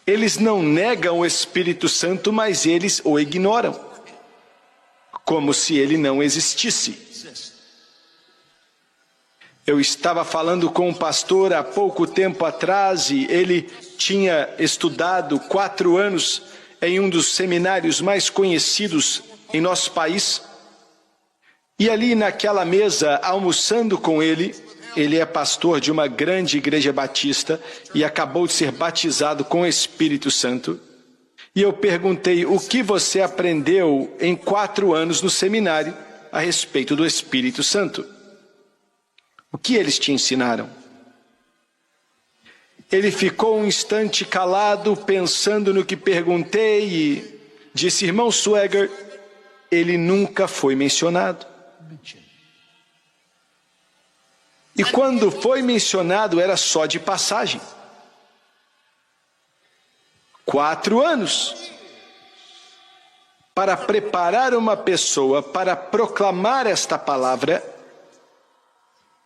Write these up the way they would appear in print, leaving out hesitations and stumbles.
Eles não negam o Espírito Santo, mas eles o ignoram, como se ele não existisse. Eu estava falando com um pastor há pouco tempo atrás e ele tinha estudado 4 anos em um dos seminários mais conhecidos em nosso país. E ali naquela mesa, almoçando com ele é pastor de uma grande igreja batista e acabou de ser batizado com o Espírito Santo. E eu perguntei, o que você aprendeu em 4 anos no seminário a respeito do Espírito Santo? O que eles te ensinaram? Ele ficou um instante calado, pensando no que perguntei e disse, irmão Swagger, ele nunca foi mencionado. E quando foi mencionado, era só de passagem. 4 anos. Para preparar uma pessoa para proclamar esta palavra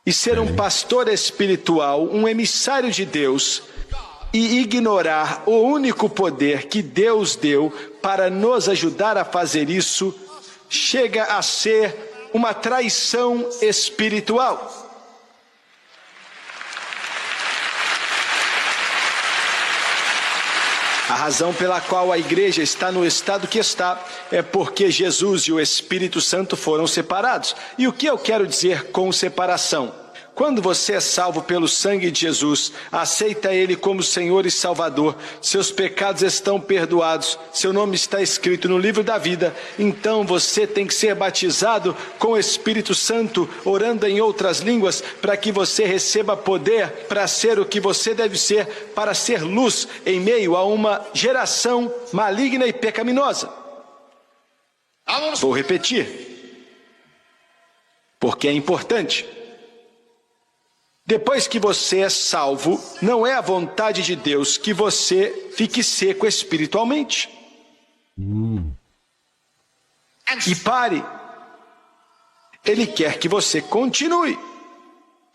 e ser um pastor espiritual, um emissário de Deus, e ignorar o único poder que Deus deu para nos ajudar a fazer isso, chega a ser uma traição espiritual. A razão pela qual a igreja está no estado que está é porque Jesus e o Espírito Santo foram separados. E o que eu quero dizer com separação? Quando você é salvo pelo sangue de Jesus, aceita Ele como Senhor e Salvador, seus pecados estão perdoados, seu nome está escrito no livro da vida, então você tem que ser batizado com o Espírito Santo, orando em outras línguas, para que você receba poder para ser o que você deve ser, para ser luz em meio a uma geração maligna e pecaminosa. Vou repetir, porque é importante. Depois que você é salvo, não é a vontade de Deus que você fique seco espiritualmente. E pare. Ele quer que você continue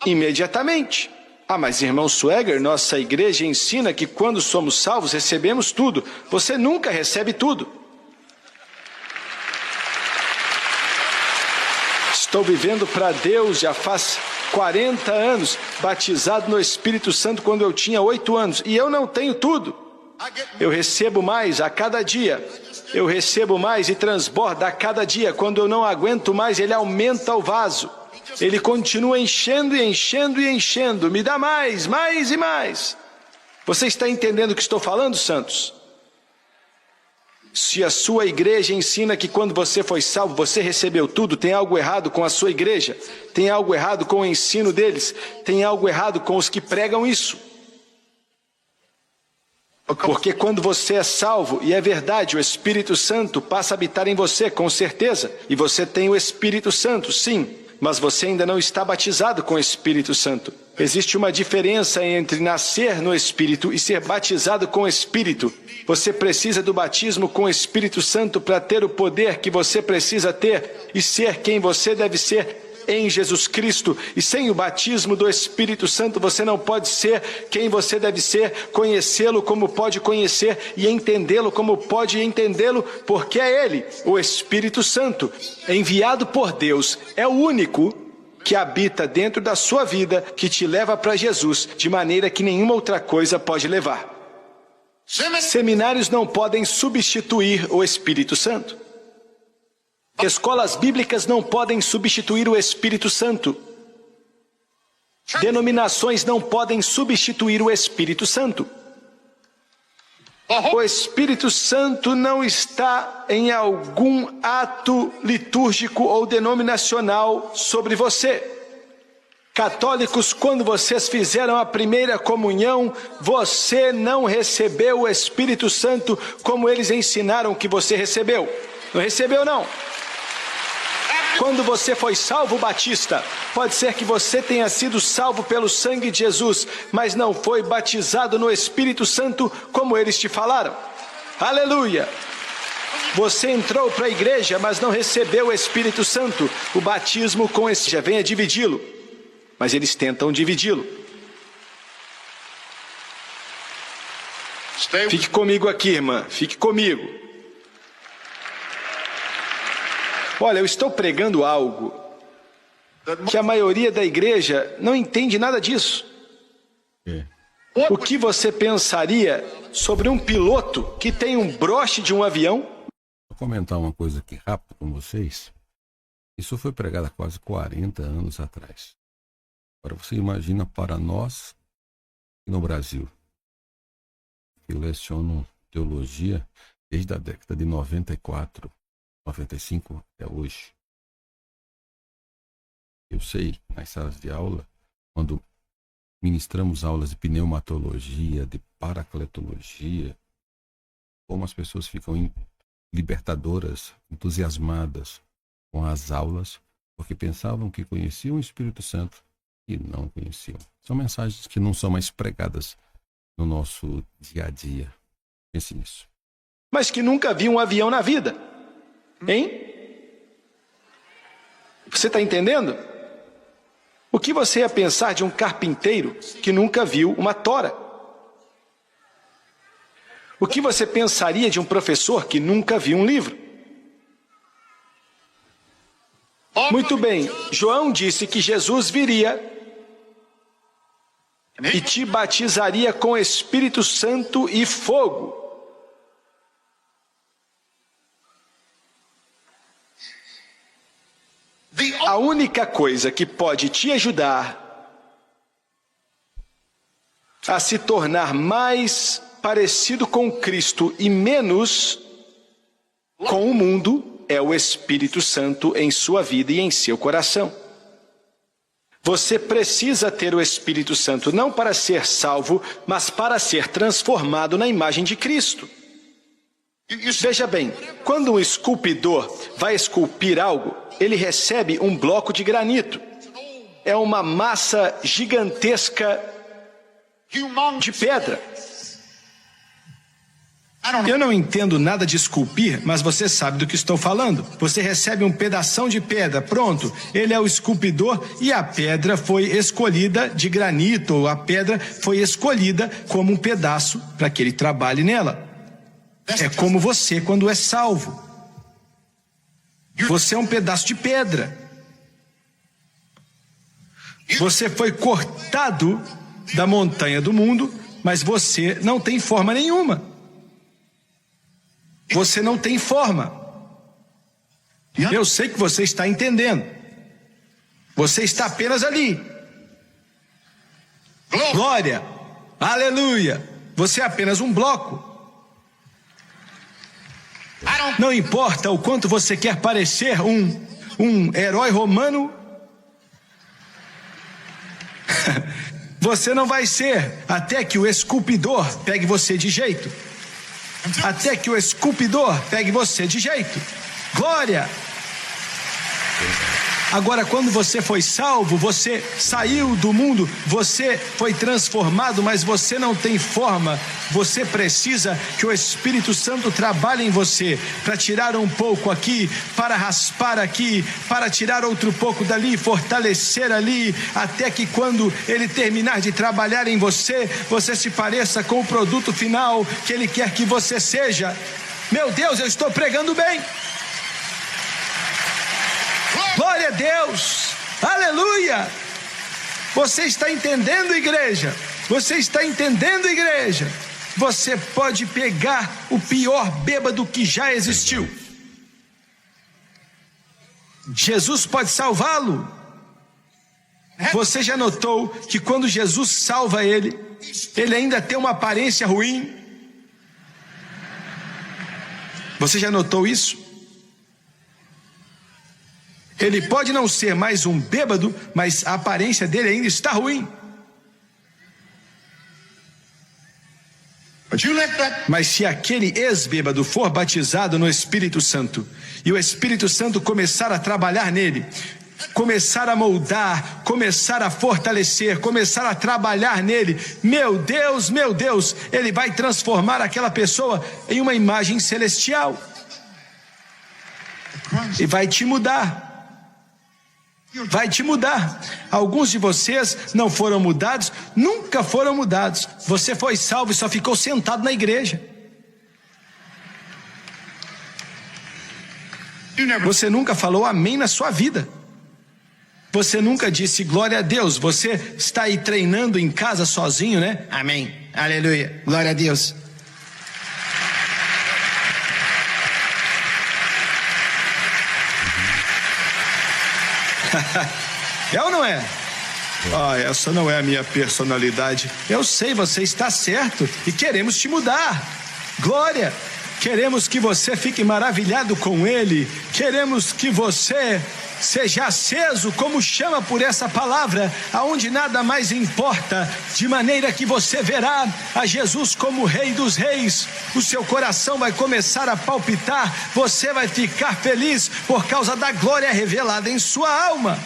imediatamente. Ah, mas irmão Swagger, nossa igreja ensina que quando somos salvos recebemos tudo. Você nunca recebe tudo. Estou vivendo para Deus já faz 40 anos, batizado no Espírito Santo quando eu tinha 8 anos, e eu não tenho tudo. Eu recebo mais a cada dia, eu recebo mais e transborda a cada dia. Quando eu não aguento mais, ele aumenta o vaso, ele continua enchendo e enchendo e enchendo, me dá mais, mais e mais. Você está entendendo o que estou falando, santos? Se a sua igreja ensina que quando você foi salvo, você recebeu tudo, tem algo errado com a sua igreja, tem algo errado com o ensino deles, tem algo errado com os que pregam isso. Porque quando você é salvo, e é verdade, o Espírito Santo passa a habitar em você, com certeza, e você tem o Espírito Santo, sim, mas você ainda não está batizado com o Espírito Santo. Existe uma diferença entre nascer no Espírito e ser batizado com o Espírito. Você precisa do batismo com o Espírito Santo para ter o poder que você precisa ter e ser quem você deve ser em Jesus Cristo. E sem o batismo do Espírito Santo você não pode ser quem você deve ser, conhecê-lo como pode conhecer e entendê-lo como pode entendê-lo, porque é Ele, o Espírito Santo, enviado por Deus, é o único que habita dentro da sua vida, que te leva para Jesus, de maneira que nenhuma outra coisa pode levar. Seminários não podem substituir o Espírito Santo. Escolas bíblicas não podem substituir o Espírito Santo. Denominações não podem substituir o Espírito Santo. O Espírito Santo não está em algum ato litúrgico ou denominacional sobre você. Católicos, quando vocês fizeram a primeira comunhão, você não recebeu o Espírito Santo como eles ensinaram que você recebeu. Não recebeu, não. Quando você foi salvo, batista, pode ser que você tenha sido salvo pelo sangue de Jesus, mas não foi batizado no Espírito Santo como eles te falaram. Aleluia! Você entrou para a igreja, mas não recebeu o Espírito Santo. O batismo com esse já venha dividi-lo, mas eles tentam dividi-lo. Fique comigo aqui, irmã. Fique comigo. Olha, eu estou pregando algo que a maioria da igreja não entende nada disso. O que você pensaria sobre um piloto que tem um broche de um avião? Vou comentar uma coisa aqui rápido com vocês. Isso foi pregado há quase 40 anos atrás. Agora você imagina para nós no Brasil. Eu leciono teologia desde a década de 94, 95 até hoje. Eu sei, nas salas de aula, quando ministramos aulas de pneumatologia, de paracletologia, como as pessoas ficam libertadoras, entusiasmadas com as aulas, porque pensavam que conheciam o Espírito Santo e não conheciam. São mensagens que não são mais pregadas no nosso dia a dia. Pense nisso. Mas que nunca viu um avião na vida. Hein? Você está entendendo? O que você ia pensar de um carpinteiro que nunca viu uma tora? O que você pensaria de um professor que nunca viu um livro? Muito bem, João disse que Jesus viria e te batizaria com Espírito Santo e fogo. A única coisa que pode te ajudar a se tornar mais parecido com Cristo e menos com o mundo é o Espírito Santo em sua vida e em seu coração. Você precisa ter o Espírito Santo não para ser salvo, mas para ser transformado na imagem de Cristo. Veja bem, quando um esculpidor vai esculpir algo, ele recebe um bloco de granito. É uma massa gigantesca de pedra. Eu não entendo nada de esculpir, mas você sabe do que estou falando. Você recebe um pedação de pedra, pronto. Ele é o esculpidor e a pedra foi escolhida de granito, ou a pedra foi escolhida como um pedaço para que ele trabalhe nela. É como você quando é salvo. Você é um pedaço de pedra. Você foi cortado da montanha do mundo, mas você não tem forma nenhuma. Você não tem forma. Eu sei que você está entendendo. Você está apenas ali. Glória, aleluia. Você é apenas um bloco. Não importa o quanto você quer parecer um herói romano, você não vai ser até que o esculpidor pegue você de jeito. Até que o esculpidor pegue você de jeito. Glória! Agora, quando você foi salvo, você saiu do mundo, você foi transformado, mas você não tem forma. Você precisa que o Espírito Santo trabalhe em você, para tirar um pouco aqui, para raspar aqui, para tirar outro pouco dali, fortalecer ali, até que quando ele terminar de trabalhar em você, você se pareça com o produto final que ele quer que você seja. Meu Deus, eu estou pregando bem. Glória a Deus, aleluia. Você está entendendo, igreja? Você está entendendo, igreja? Você pode pegar o pior bêbado que já existiu. Jesus pode salvá-lo. Você já notou que quando Jesus salva ele, ele ainda tem uma aparência ruim? Você já notou isso? Ele pode não ser mais um bêbado, mas a aparência dele ainda está ruim. Mas se aquele ex-bêbado for batizado no Espírito Santo, e o Espírito Santo começar a trabalhar nele, começar a moldar, começar a fortalecer, começar a trabalhar nele, meu Deus, ele vai transformar aquela pessoa em uma imagem celestial. E vai te mudar. vai te mudar. Alguns de vocês não foram mudados, nunca foram mudados. Você foi salvo e só ficou sentado na igreja. Você nunca falou amém na sua vida. Você nunca disse glória a Deus. Você está aí treinando em casa sozinho, né? Amém, aleluia, glória a Deus. É ou não é? Essa não é a minha personalidade. Eu sei, você está certo e queremos te mudar. Glória! Queremos que você fique maravilhado com Ele. Queremos que você seja aceso como chama por essa palavra, aonde nada mais importa, de maneira que você verá a Jesus como Rei dos Reis. O seu coração vai começar a palpitar, você vai ficar feliz por causa da glória revelada em sua alma.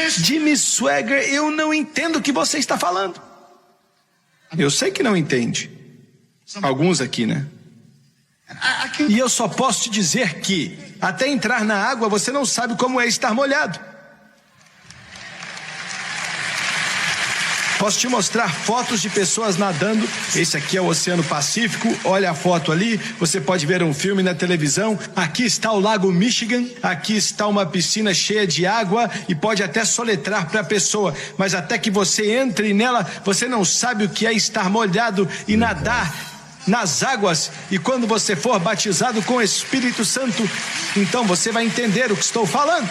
Jimmy Swaggart, eu não entendo o que você está falando. Eu sei que não entende. Alguns aqui, né? E eu só posso te dizer que até entrar na água você não sabe como é estar molhado. Posso te mostrar fotos de pessoas nadando. Esse aqui é o Oceano Pacífico. Olha a foto ali. Você pode ver um filme na televisão. Aqui está o Lago Michigan. Aqui está uma piscina cheia de água. E pode até soletrar para a pessoa. Mas até que você entre nela, você não sabe o que é estar molhado e nadar nas águas. E quando você for batizado com o Espírito Santo, então você vai entender o que estou falando.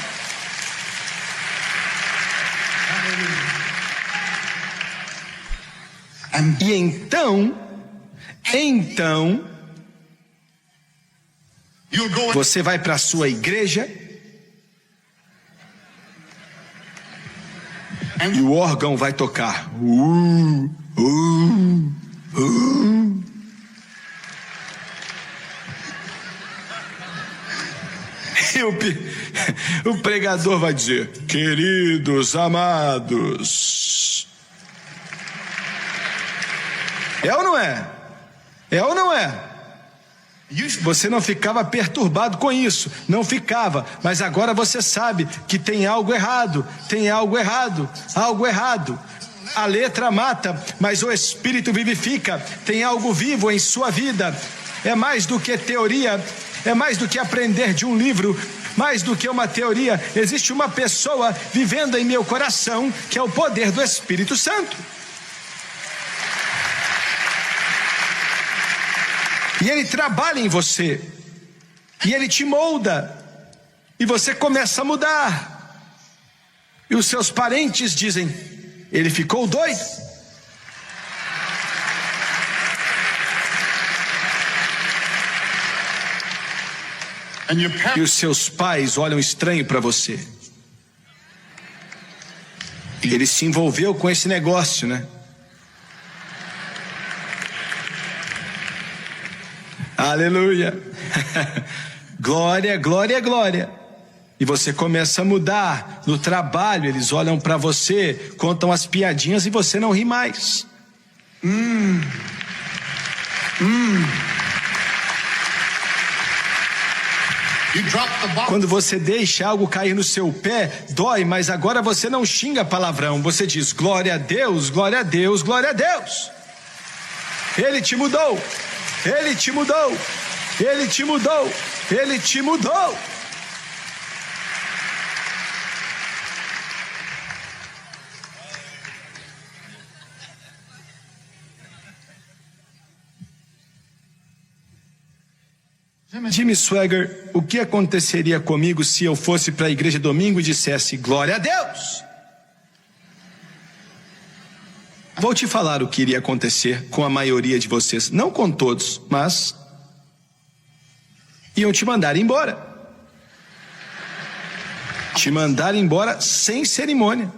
E então você vai para a sua igreja e o órgão vai tocar. E o pregador vai dizer: queridos amados. É ou não é? É ou não é? Você não ficava perturbado com isso, não ficava, mas agora você sabe que tem algo errado, algo errado. A letra mata, mas o Espírito vivifica, tem algo vivo em sua vida. É mais do que teoria, é mais do que aprender de um livro, mais do que uma teoria. Existe uma pessoa vivendo em meu coração, que é o poder do Espírito Santo. E ele trabalha em você, e ele te molda, e você começa a mudar. E os seus parentes dizem: ele ficou doido. E os seus pais olham estranho para você. Ele se envolveu com esse negócio, né? Aleluia. Glória, glória, glória. E você começa a mudar. No trabalho eles olham para você, contam as piadinhas e você não ri mais. Quando você deixa algo cair no seu pé, dói, mas agora você não xinga palavrão. Você diz: glória a Deus, glória a Deus, glória a Deus. Ele te mudou. Ele te mudou, Ele te mudou, Ele te mudou. Jimmy Swaggart, o que aconteceria comigo se eu fosse para a igreja domingo e dissesse glória a Deus? Vou te falar o que iria acontecer com a maioria de vocês, não com todos, mas iam te mandar embora. Te mandar embora sem cerimônia.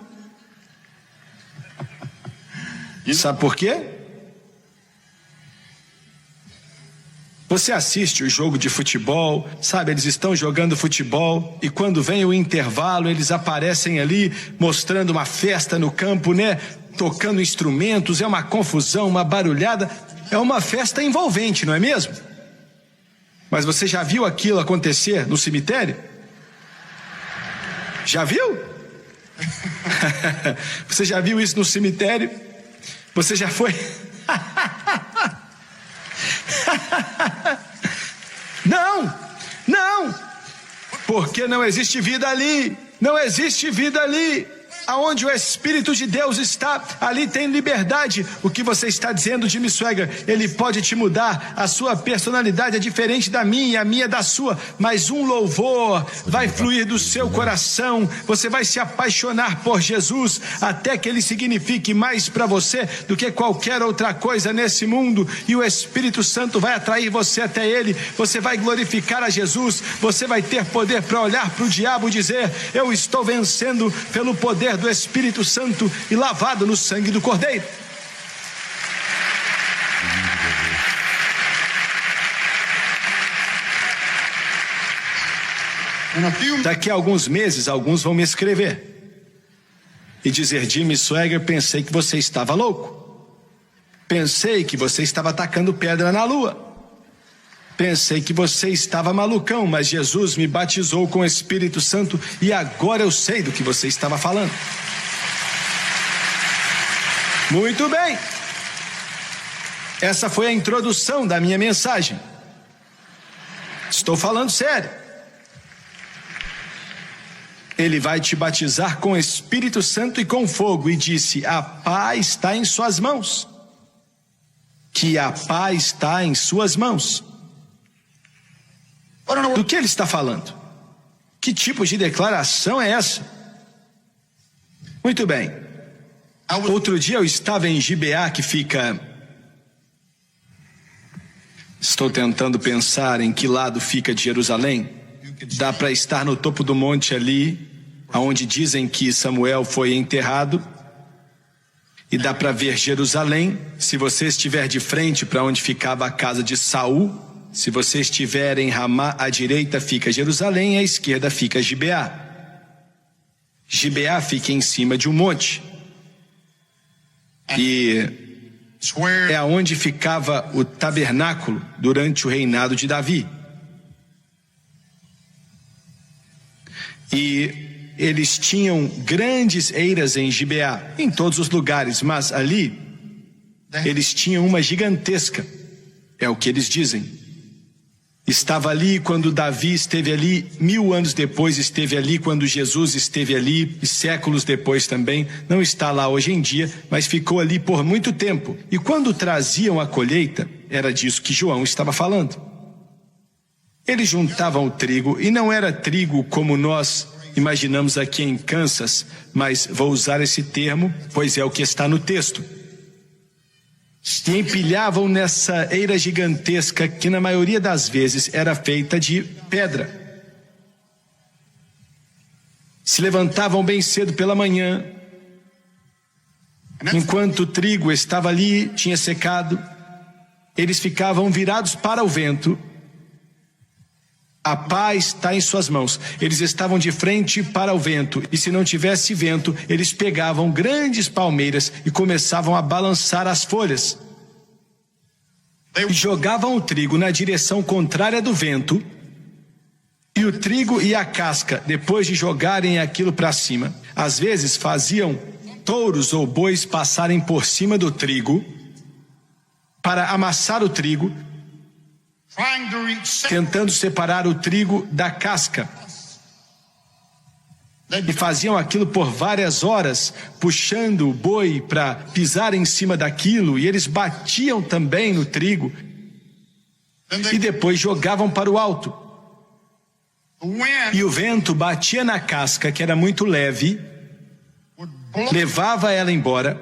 Sabe por quê? Você assiste o jogo de futebol, sabe, eles estão jogando futebol e quando vem o intervalo eles aparecem ali mostrando uma festa no campo, né? Tocando instrumentos, é uma confusão, uma barulhada, é uma festa envolvente, não é mesmo? Mas você já viu aquilo acontecer no cemitério? Já viu? Você já viu isso no cemitério? Você já foi? Não, não, porque não existe vida ali, não existe vida ali. Aonde o Espírito de Deus está, ali tem liberdade. O que você está dizendo, Jimmy Swaggart, ele pode te mudar. A sua personalidade é diferente da minha, a minha é da sua, mas um louvor vai fluir do seu coração. Você vai se apaixonar por Jesus até que ele signifique mais para você do que qualquer outra coisa nesse mundo, e o Espírito Santo vai atrair você até ele. Você vai glorificar a Jesus, você vai ter poder para olhar para o diabo e dizer: eu estou vencendo pelo poder do Espírito Santo e lavado no sangue do Cordeiro. Daqui a alguns meses, alguns vão me escrever e dizer: Jimmy Swaggart, pensei que você estava louco. Pensei que você estava atacando pedra na lua. Pensei que você estava malucão, mas Jesus me batizou com o Espírito Santo e agora eu sei do que você estava falando. Muito bem. Essa foi a introdução da minha mensagem. Estou falando sério. Ele vai te batizar com o Espírito Santo e com fogo, e disse: a paz está em suas mãos. Que a paz está em suas mãos. Do que ele está falando? Que tipo de declaração é essa? Muito bem. Outro dia eu estava em Gibeá, que fica... Estou tentando pensar em que lado fica de Jerusalém. Dá para estar no topo do monte ali, onde dizem que Samuel foi enterrado. E dá para ver Jerusalém. Se você estiver de frente para onde ficava a casa de Saul, se você estiver em Ramá, à direita fica Jerusalém, à esquerda fica Gibeá. Gibeá fica em cima de um monte. E é aonde ficava o tabernáculo durante o reinado de Davi. E eles tinham grandes eiras em Gibeá, em todos os lugares, mas ali eles tinham uma gigantesca, é o que eles dizem. Estava ali quando Davi esteve ali, 1000 anos depois esteve ali quando Jesus esteve ali, e séculos depois também. Não está lá hoje em dia, mas ficou ali por muito tempo. E quando traziam a colheita, era disso que João estava falando. Eles juntavam o trigo, e não era trigo como nós imaginamos aqui em Kansas, mas vou usar esse termo, pois é o que está no texto. E empilhavam nessa eira gigantesca, que na maioria das vezes era feita de pedra. Se levantavam bem cedo pela manhã, enquanto o trigo estava ali, tinha secado, eles ficavam virados para o vento. A paz está em suas mãos. Eles estavam de frente para o vento, e se não tivesse vento, eles pegavam grandes palmeiras e começavam a balançar as folhas. E jogavam o trigo na direção contrária do vento, e o trigo e a casca, depois de jogarem aquilo para cima, às vezes faziam touros ou bois passarem por cima do trigo para amassar o trigo, tentando separar o trigo da casca. E faziam aquilo por várias horas, puxando o boi para pisar em cima daquilo, e eles batiam também no trigo e depois jogavam para o alto. E o vento batia na casca, que era muito leve, levava ela embora.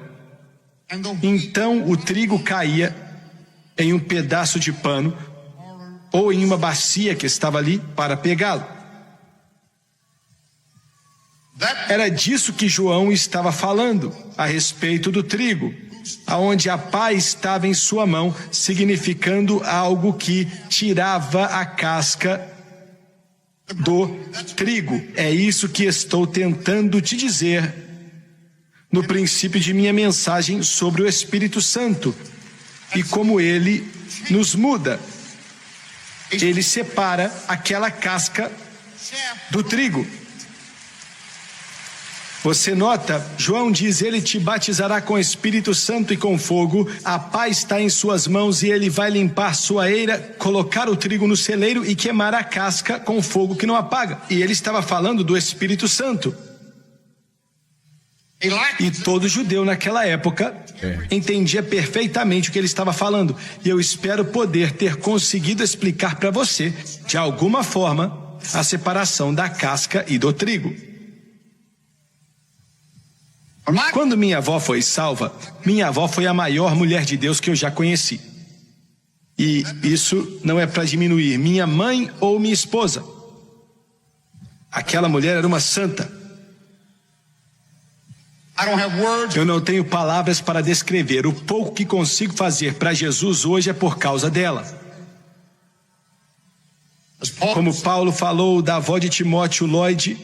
Então o trigo caía em um pedaço de pano ou em uma bacia que estava ali para pegá-lo. Era disso que João estava falando, a respeito do trigo, aonde a pá estava em sua mão, significando algo que tirava a casca do trigo. É isso que estou tentando te dizer no princípio de minha mensagem sobre o Espírito Santo e como ele nos muda. ele separa aquela casca do trigo. Você nota, João diz, ele te batizará com o Espírito Santo e com fogo, a pá está em suas mãos e ele vai limpar sua eira, colocar o trigo no celeiro e queimar a casca com fogo que não apaga. E ele estava falando do Espírito Santo. E todo judeu naquela época entendia perfeitamente o que ele estava falando. E eu espero poder ter conseguido explicar para você, de alguma forma, a separação da casca e do trigo. Quando minha avó foi salva, minha avó foi a maior mulher de Deus que eu já conheci. E isso não é para diminuir minha mãe ou minha esposa. Aquela mulher era uma santa. Eu não tenho palavras para descrever. O pouco que consigo fazer para Jesus hoje é por causa dela. Como Paulo falou da avó de Timóteo, Lloyd,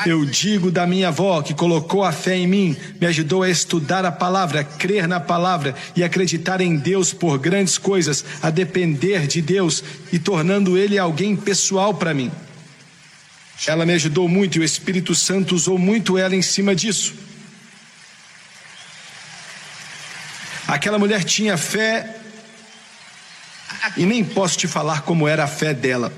eu digo da minha avó que colocou a fé em mim, me ajudou a estudar a palavra, a crer na palavra e acreditar em Deus por grandes coisas, a depender de Deus e tornando Ele alguém pessoal para mim. Ela me ajudou muito e o Espírito Santo usou muito ela em cima disso. Aquela mulher tinha fé e nem posso te falar como era a fé dela.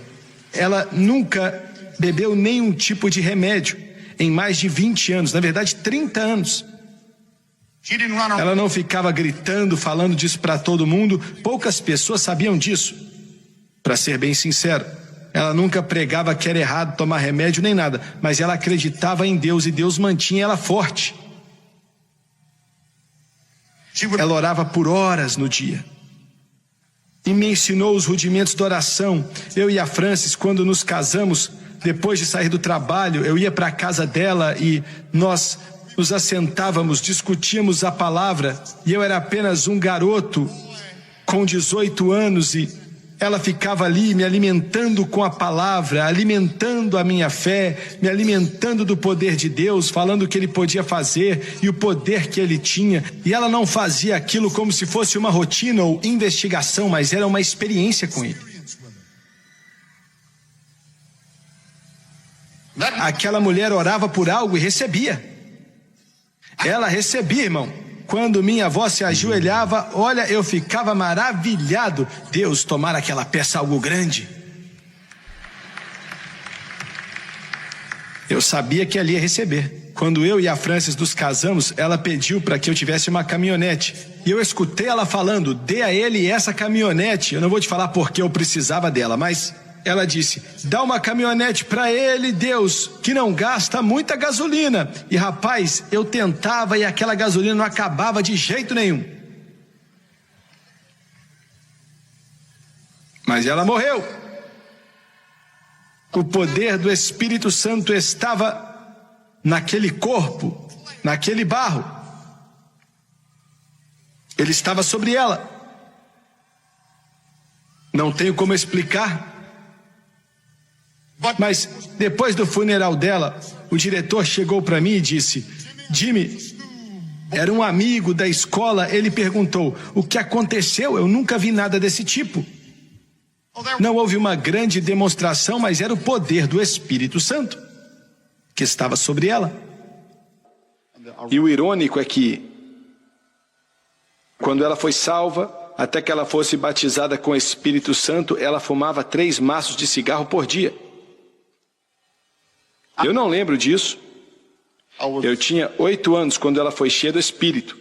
Ela nunca bebeu nenhum tipo de remédio em mais de 20 anos, na verdade 30 anos. Ela não ficava gritando, falando disso para todo mundo, poucas pessoas sabiam disso. Para ser bem sincero, ela nunca pregava que era errado tomar remédio nem nada, mas ela acreditava em Deus e Deus mantinha ela forte. Ela orava por horas no dia e me ensinou os rudimentos da oração. Eu e a Francis, quando nos casamos, depois de sair do trabalho, eu ia para a casa dela e nós nos assentávamos, discutíamos a palavra, e eu era apenas um garoto com 18 anos e ela ficava ali me alimentando com a palavra, alimentando a minha fé, me alimentando do poder de Deus, falando o que Ele podia fazer e o poder que Ele tinha. E ela não fazia aquilo como se fosse uma rotina ou investigação, mas era uma experiência com Ele. Aquela mulher orava por algo e recebia. Ela recebia, irmão. Quando minha avó se ajoelhava, olha, eu ficava maravilhado. Deus, tomara aquela peça algo grande. Eu sabia que ela ia receber. Quando eu e a Francis nos casamos, ela pediu para que eu tivesse uma caminhonete. E eu escutei ela falando, dê a ele essa caminhonete. Eu não vou te falar porque eu precisava dela, mas ela disse, dá uma caminhonete para ele, Deus, que não gasta muita gasolina. E rapaz, eu tentava e aquela gasolina não acabava de jeito nenhum. Mas ela morreu. O poder do Espírito Santo estava naquele corpo, naquele barro. Ele estava sobre ela. Não tenho como explicar. Mas depois do funeral dela, o diretor chegou para mim e disse, Jimmy, era um amigo da escola, ele perguntou, o que aconteceu? Eu nunca vi nada desse tipo. Não houve uma grande demonstração, mas era o poder do Espírito Santo que estava sobre ela. E o irônico é que, quando ela foi salva, até que ela fosse batizada com o Espírito Santo, ela fumava 3 maços de cigarro por dia. Eu não lembro disso. Eu tinha 8 anos quando ela foi cheia do Espírito.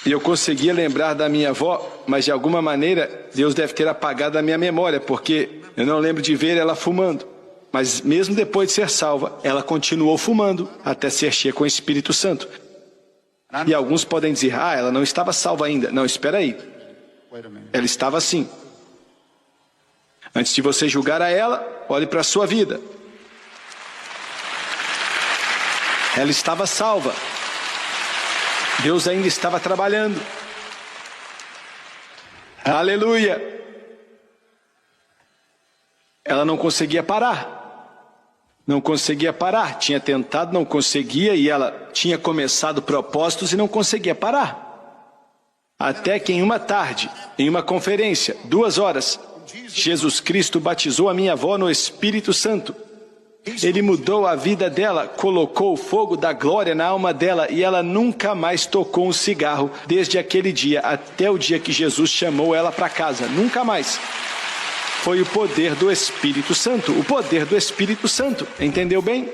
E eu conseguia lembrar da minha avó, mas de alguma maneira Deus deve ter apagado a minha memória, porque eu não lembro de ver ela fumando. Mas mesmo depois de ser salva, ela continuou fumando até ser cheia com o Espírito Santo. E alguns podem dizer, ela não estava salva ainda. Não, espera aí. Ela estava sim. Antes de você julgar a ela, olhe para a sua vida. Ela estava salva. Deus ainda estava trabalhando. Aleluia. Ela não conseguia parar. Não conseguia parar. Tinha tentado, não conseguia. E ela tinha começado propósitos e não conseguia parar. Até que em uma tarde, em uma conferência, 2 horas, Jesus Cristo batizou a minha avó no Espírito Santo. Ele mudou a vida dela, colocou o fogo da glória na alma dela e ela nunca mais tocou um cigarro desde aquele dia até o dia que Jesus chamou ela para casa. Nunca mais. Foi o poder do Espírito Santo. O poder do Espírito Santo. Entendeu bem?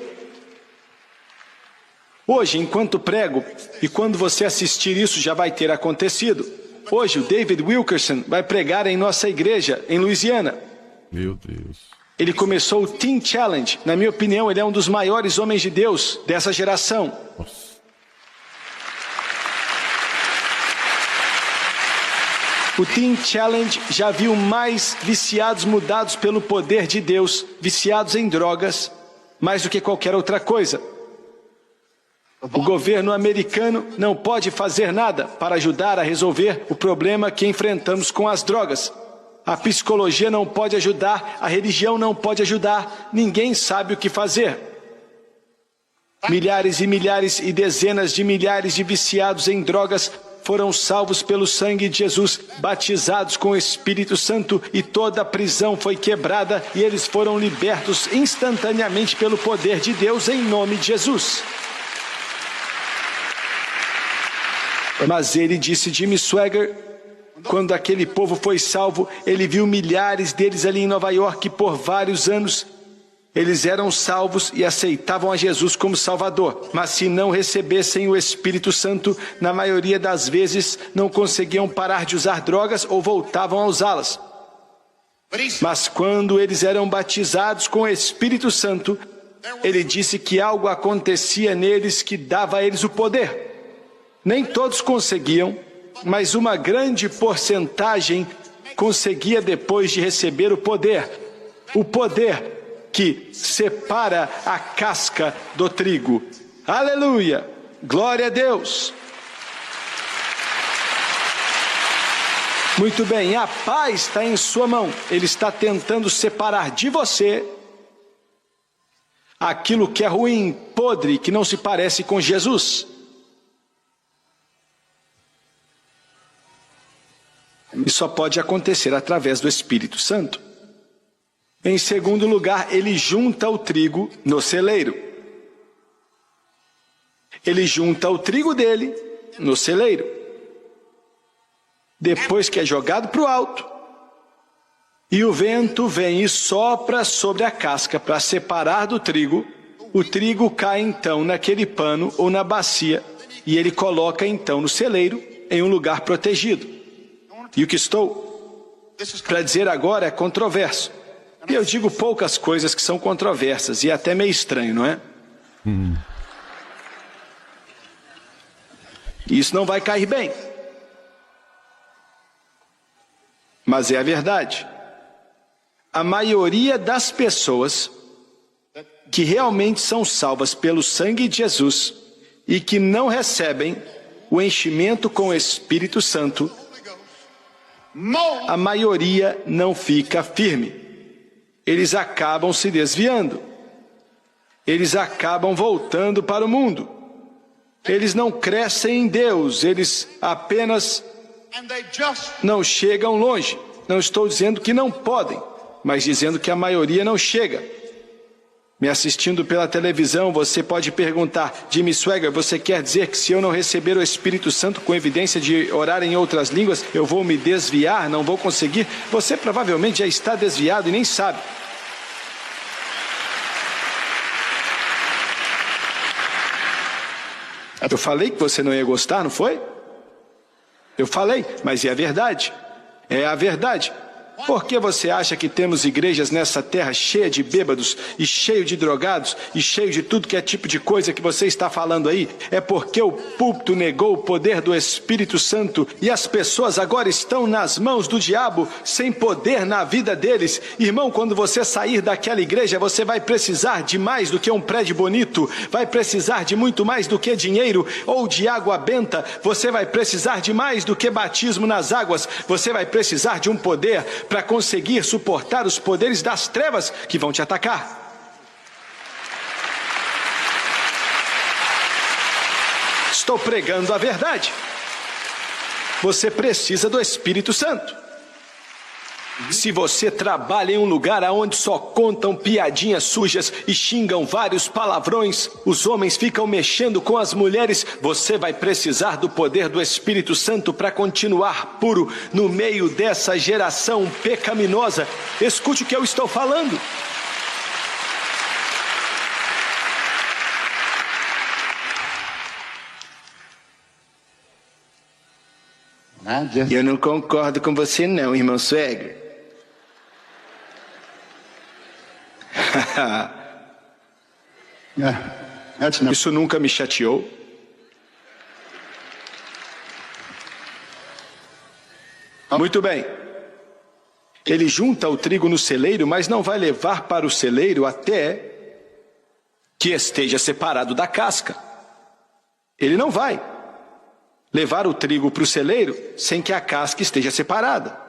Hoje, enquanto prego, e quando você assistir isso já vai ter acontecido. Hoje, o David Wilkerson vai pregar em nossa igreja, em Louisiana. Meu Deus. Ele começou o Teen Challenge. Na minha opinião, ele é um dos maiores homens de Deus dessa geração. Nossa. O Teen Challenge já viu mais viciados mudados pelo poder de Deus, viciados em drogas, mais do que qualquer outra coisa. O governo americano não pode fazer nada para ajudar a resolver o problema que enfrentamos com as drogas. A psicologia não pode ajudar, a religião não pode ajudar, ninguém sabe o que fazer. Milhares e milhares e dezenas de milhares de viciados em drogas foram salvos pelo sangue de Jesus, batizados com o Espírito Santo, e toda a prisão foi quebrada e eles foram libertos instantaneamente pelo poder de Deus em nome de Jesus. Mas ele disse, Jimmy Swaggart, quando aquele povo foi salvo, ele viu milhares deles ali em Nova York por vários anos. Eles eram salvos e aceitavam a Jesus como Salvador. Mas se não recebessem o Espírito Santo, na maioria das vezes não conseguiam parar de usar drogas ou voltavam a usá-las. Mas quando eles eram batizados com o Espírito Santo, ele disse que algo acontecia neles que dava a eles o poder. Nem todos conseguiam, mas uma grande porcentagem conseguia depois de receber o poder. O poder que separa a casca do trigo. Aleluia! Glória a Deus! Muito bem, a paz está em sua mão. Ele está tentando separar de você aquilo que é ruim, podre, que não se parece com Jesus. Isso só pode acontecer através do Espírito Santo. Em segundo lugar, ele junta o trigo no celeiro. Ele junta o trigo dele no celeiro. Depois que é jogado para o alto, e o vento vem e sopra sobre a casca para separar do trigo, o trigo cai então naquele pano ou na bacia, e ele coloca então no celeiro em um lugar protegido. E o que estou para dizer agora é controverso. E eu digo poucas coisas que são controversas, e é até meio estranho, não é? Isso não vai cair bem. Mas é a verdade. A maioria das pessoas que realmente são salvas pelo sangue de Jesus e que não recebem o enchimento com o Espírito Santo, a maioria não fica firme. Eles acabam se desviando. Eles acabam voltando para o mundo. Eles não crescem em Deus, eles apenas não chegam longe. Não estou dizendo que não podem, mas dizendo que a maioria não chega. Me assistindo pela televisão, você pode perguntar, Jimmy Swaggart, você quer dizer que se eu não receber o Espírito Santo com evidência de orar em outras línguas, eu vou me desviar, não vou conseguir? Você provavelmente já está desviado e nem sabe. Eu falei que você não ia gostar, não foi? Eu falei, mas é a verdade. É a verdade. Por que você acha que temos igrejas nessa terra cheia de bêbados e cheio de drogados e cheio de tudo que é tipo de coisa que você está falando aí? É porque o púlpito negou o poder do Espírito Santo e as pessoas agora estão nas mãos do diabo sem poder na vida deles. Irmão, quando você sair daquela igreja, você vai precisar de mais do que um prédio bonito, vai precisar de muito mais do que dinheiro ou de água benta, você vai precisar de mais do que batismo nas águas, você vai precisar de um poder para conseguir suportar os poderes das trevas que vão te atacar. Estou pregando a verdade. Você precisa do Espírito Santo. Se você trabalha em um lugar onde só contam piadinhas sujas e xingam vários palavrões, os homens ficam mexendo com as mulheres, você vai precisar do poder do Espírito Santo para continuar puro no meio dessa geração pecaminosa. Escute o que eu estou falando. Eu não concordo com você não, irmão Swagger. Isso nunca me chateou. Muito bem. Ele junta o trigo no celeiro, mas não vai levar para o celeiro até que esteja separado da casca. Ele não vai levar o trigo para o celeiro sem que a casca esteja separada.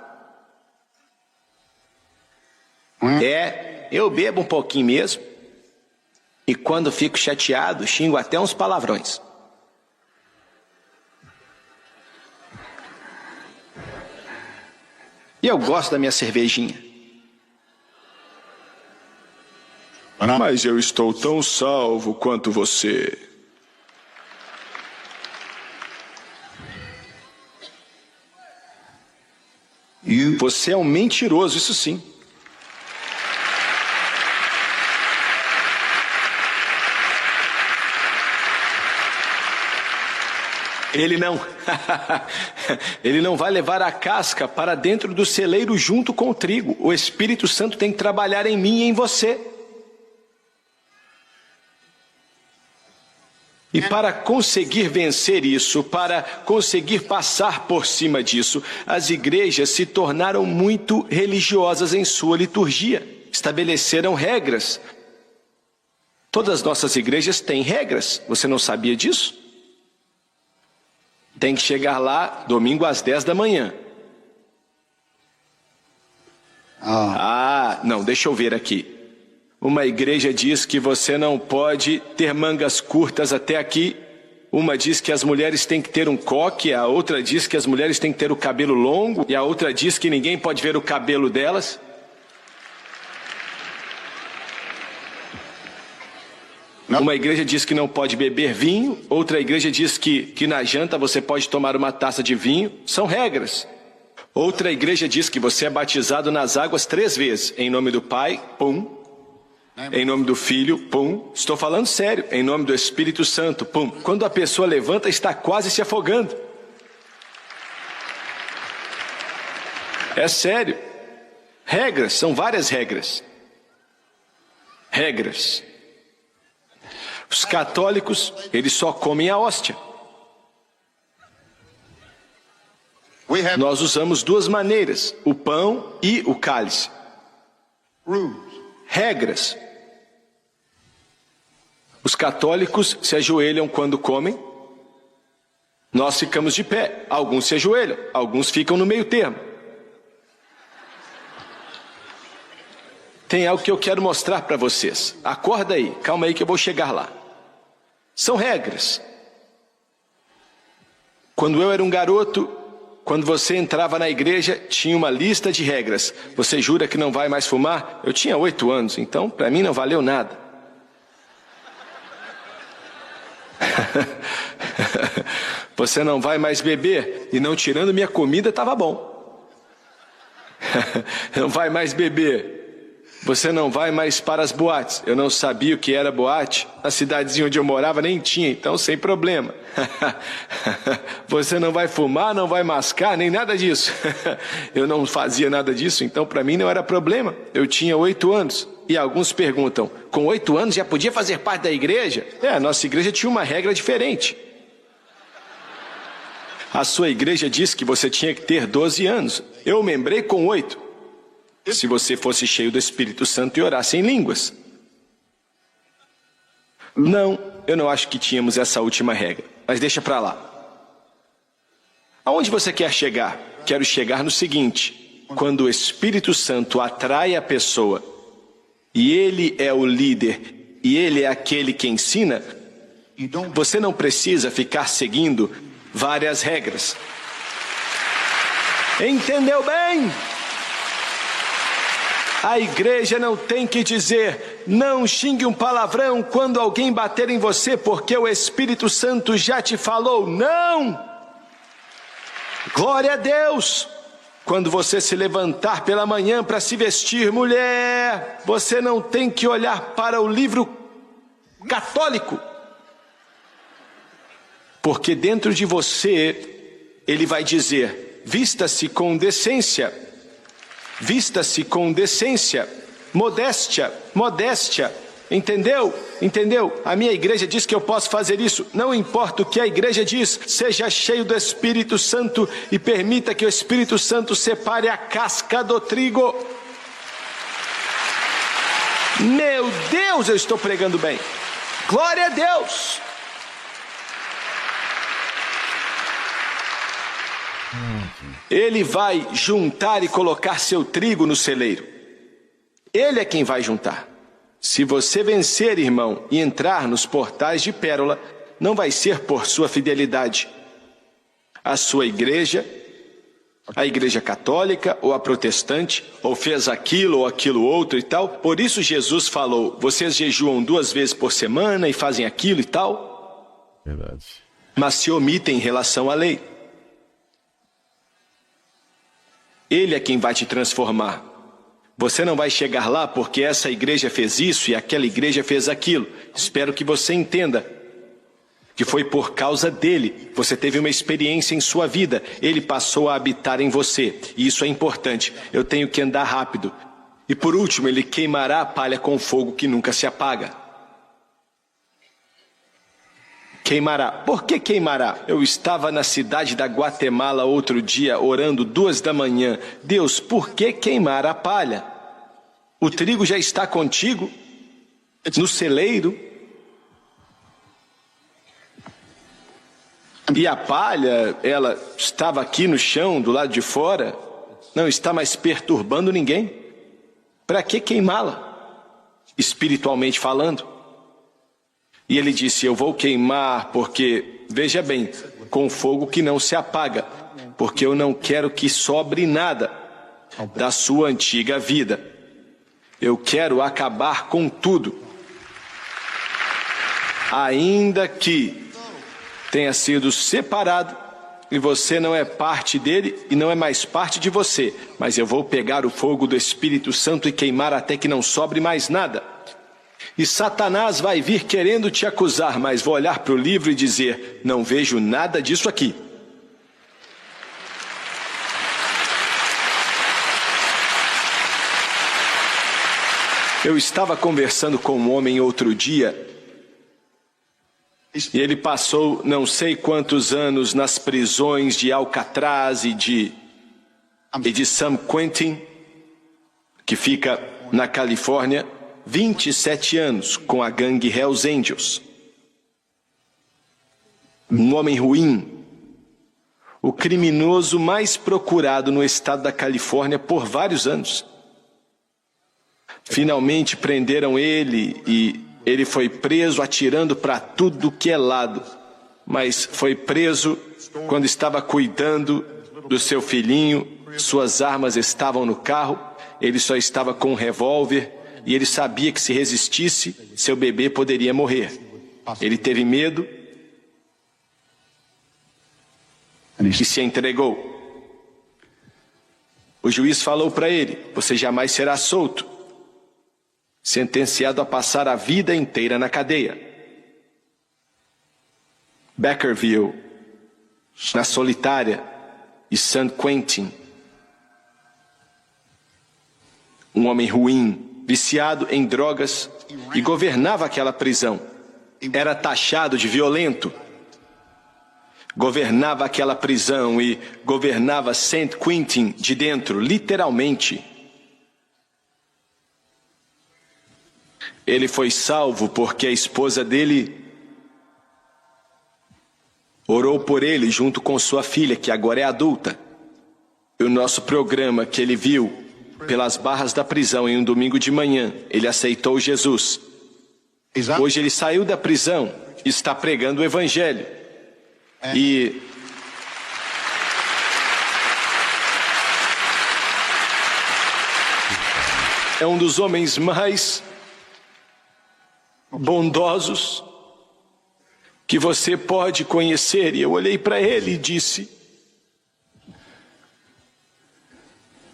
Eu bebo um pouquinho mesmo. E quando fico chateado, xingo até uns palavrões. E eu gosto da minha cervejinha. Mas eu estou tão salvo quanto você. Você é um mentiroso, isso sim. Ele não. Ele não vai levar a casca para dentro do celeiro junto com o trigo. O Espírito Santo tem que trabalhar em mim e em você. E para conseguir vencer isso, para conseguir passar por cima disso, as igrejas se tornaram muito religiosas em sua liturgia. Estabeleceram regras. Todas as nossas igrejas têm regras. Você não sabia disso? Tem que chegar lá domingo às 10 da manhã. Não, deixa eu ver aqui. Uma igreja diz que você não pode ter mangas curtas até aqui. Uma diz que as mulheres têm que ter um coque. A outra diz que as mulheres têm que ter o cabelo longo. E a outra diz que ninguém pode ver o cabelo delas. Uma igreja diz que não pode beber vinho. Outra igreja diz que na janta você pode tomar uma taça de vinho. São regras. Outra igreja diz que você é batizado nas águas 3 vezes. Em nome do Pai, pum. Em nome do Filho, pum. Estou falando sério. Em nome do Espírito Santo, pum. Quando a pessoa levanta, está quase se afogando. É sério. Regras, são várias regras. Regras. Os católicos, eles só comem a hóstia. Nós usamos 2 maneiras, o pão e o cálice. Regras. Os católicos se ajoelham quando comem. Nós ficamos de pé. Alguns se ajoelham, alguns ficam no meio termo. Tem algo que eu quero mostrar para vocês. Acorda aí, calma aí que eu vou chegar lá. São regras. Quando eu era um garoto, quando você entrava na igreja, tinha uma lista de regras. Você jura que não vai mais fumar? Eu tinha 8 anos, então para mim não valeu nada. Você não vai mais beber, e não tirando minha comida estava bom. Não vai mais beber. Você não vai mais para as boates. Eu não sabia o que era boate. Na cidadezinha onde eu morava nem tinha, então sem problema. Você não vai fumar, não vai mascar, nem nada disso. Eu não fazia nada disso, então para mim não era problema. Eu tinha 8 anos. E alguns perguntam, com 8 anos já podia fazer parte da igreja? A nossa igreja tinha uma regra diferente. A sua igreja disse que você tinha que ter 12 anos. Eu membrei com 8. Se você fosse cheio do Espírito Santo e orasse em línguas. Não, eu não acho que tínhamos essa última regra. Mas deixa pra lá. Aonde você quer chegar? Quero chegar no seguinte. Quando o Espírito Santo atrai a pessoa, e ele é o líder, e ele é aquele que ensina, você não precisa ficar seguindo várias regras. Entendeu bem? A igreja não tem que dizer, não xingue um palavrão quando alguém bater em você, porque o Espírito Santo já te falou. Não! Glória a Deus! Quando você se levantar pela manhã para se vestir, mulher, você não tem que olhar para o livro católico, porque dentro de você, ele vai dizer, vista-se com decência, vista-se com decência, modéstia, modéstia, entendeu? Entendeu? A minha igreja diz que eu posso fazer isso, não importa o que a igreja diz, seja cheio do Espírito Santo e permita que o Espírito Santo separe a casca do trigo. Meu Deus, eu estou pregando bem. Glória a Deus! Ele vai juntar e colocar seu trigo no celeiro. Ele é quem vai juntar. Se você vencer, irmão, e entrar nos portais de pérola, não vai ser por sua fidelidade. A sua igreja, a igreja católica ou a protestante, ou fez aquilo ou aquilo outro e tal. Por isso Jesus falou, vocês jejuam 2 vezes por semana e fazem aquilo e tal. Verdade. Mas se omitem em relação à lei. Ele é quem vai te transformar. Você não vai chegar lá porque essa igreja fez isso e aquela igreja fez aquilo. Espero que você entenda que foi por causa dele. Você teve uma experiência em sua vida. Ele passou a habitar em você. E isso é importante. Eu tenho que andar rápido. E por último, ele queimará a palha com fogo que nunca se apaga. Queimará. Por que queimará? Eu estava na cidade da Guatemala outro dia, orando 2 da manhã. Deus, por que queimar a palha? O trigo já está contigo, no celeiro. E a palha, ela estava aqui no chão, do lado de fora, não está mais perturbando ninguém. Para que queimá-la? Espiritualmente falando. E ele disse, eu vou queimar porque, veja bem, com fogo que não se apaga, porque eu não quero que sobre nada da sua antiga vida. Eu quero acabar com tudo. Ainda que tenha sido separado e você não é parte dele e não é mais parte de você, mas eu vou pegar o fogo do Espírito Santo e queimar até que não sobre mais nada. E Satanás vai vir querendo te acusar, mas vou olhar para o livro e dizer, não vejo nada disso aqui. Eu estava conversando com um homem outro dia, e ele passou não sei quantos anos nas prisões de Alcatraz e de San Quentin, que fica na Califórnia, 27 anos com a gangue Hells Angels. Um homem ruim. O criminoso mais procurado no estado da Califórnia por vários anos. Finalmente prenderam ele e ele foi preso atirando para tudo que é lado. Mas foi preso quando estava cuidando do seu filhinho. Suas armas estavam no carro. Ele só estava com um revólver. E ele sabia que se resistisse, seu bebê poderia morrer. Ele teve medo e se entregou. O juiz falou para ele, você jamais será solto, sentenciado a passar a vida inteira na cadeia. Beckerville, na Solitária e San Quentin. Um homem ruim, viciado em drogas e governava aquela prisão. Era taxado de violento. Governava aquela prisão e governava San Quentin de dentro, literalmente. Ele foi salvo porque a esposa dele orou por ele junto com sua filha, que agora é adulta. E o nosso programa que ele viu pelas barras da prisão em um domingo de manhã, ele aceitou Jesus. Hoje ele saiu da prisão e está pregando o Evangelho. E é um dos homens mais bondosos que você pode conhecer. E eu olhei para ele e disse: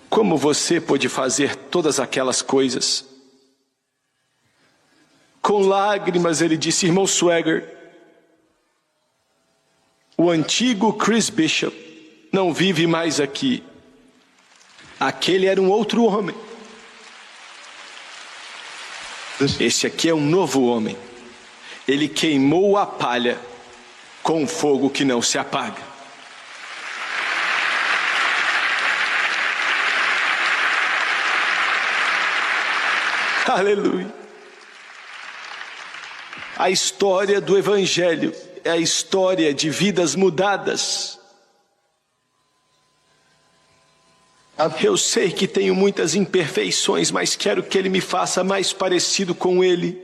como você pôde fazer todas aquelas coisas? Com lágrimas ele disse: irmão Swagger, o antigo Chris Bishop não vive mais aqui. Aquele era um outro homem. Esse aqui é um novo homem. Ele queimou a palha com fogo que não se apaga. Aleluia. A história do Evangelho é a história de vidas mudadas. Eu sei que tenho muitas imperfeições, mas quero que Ele me faça mais parecido com Ele.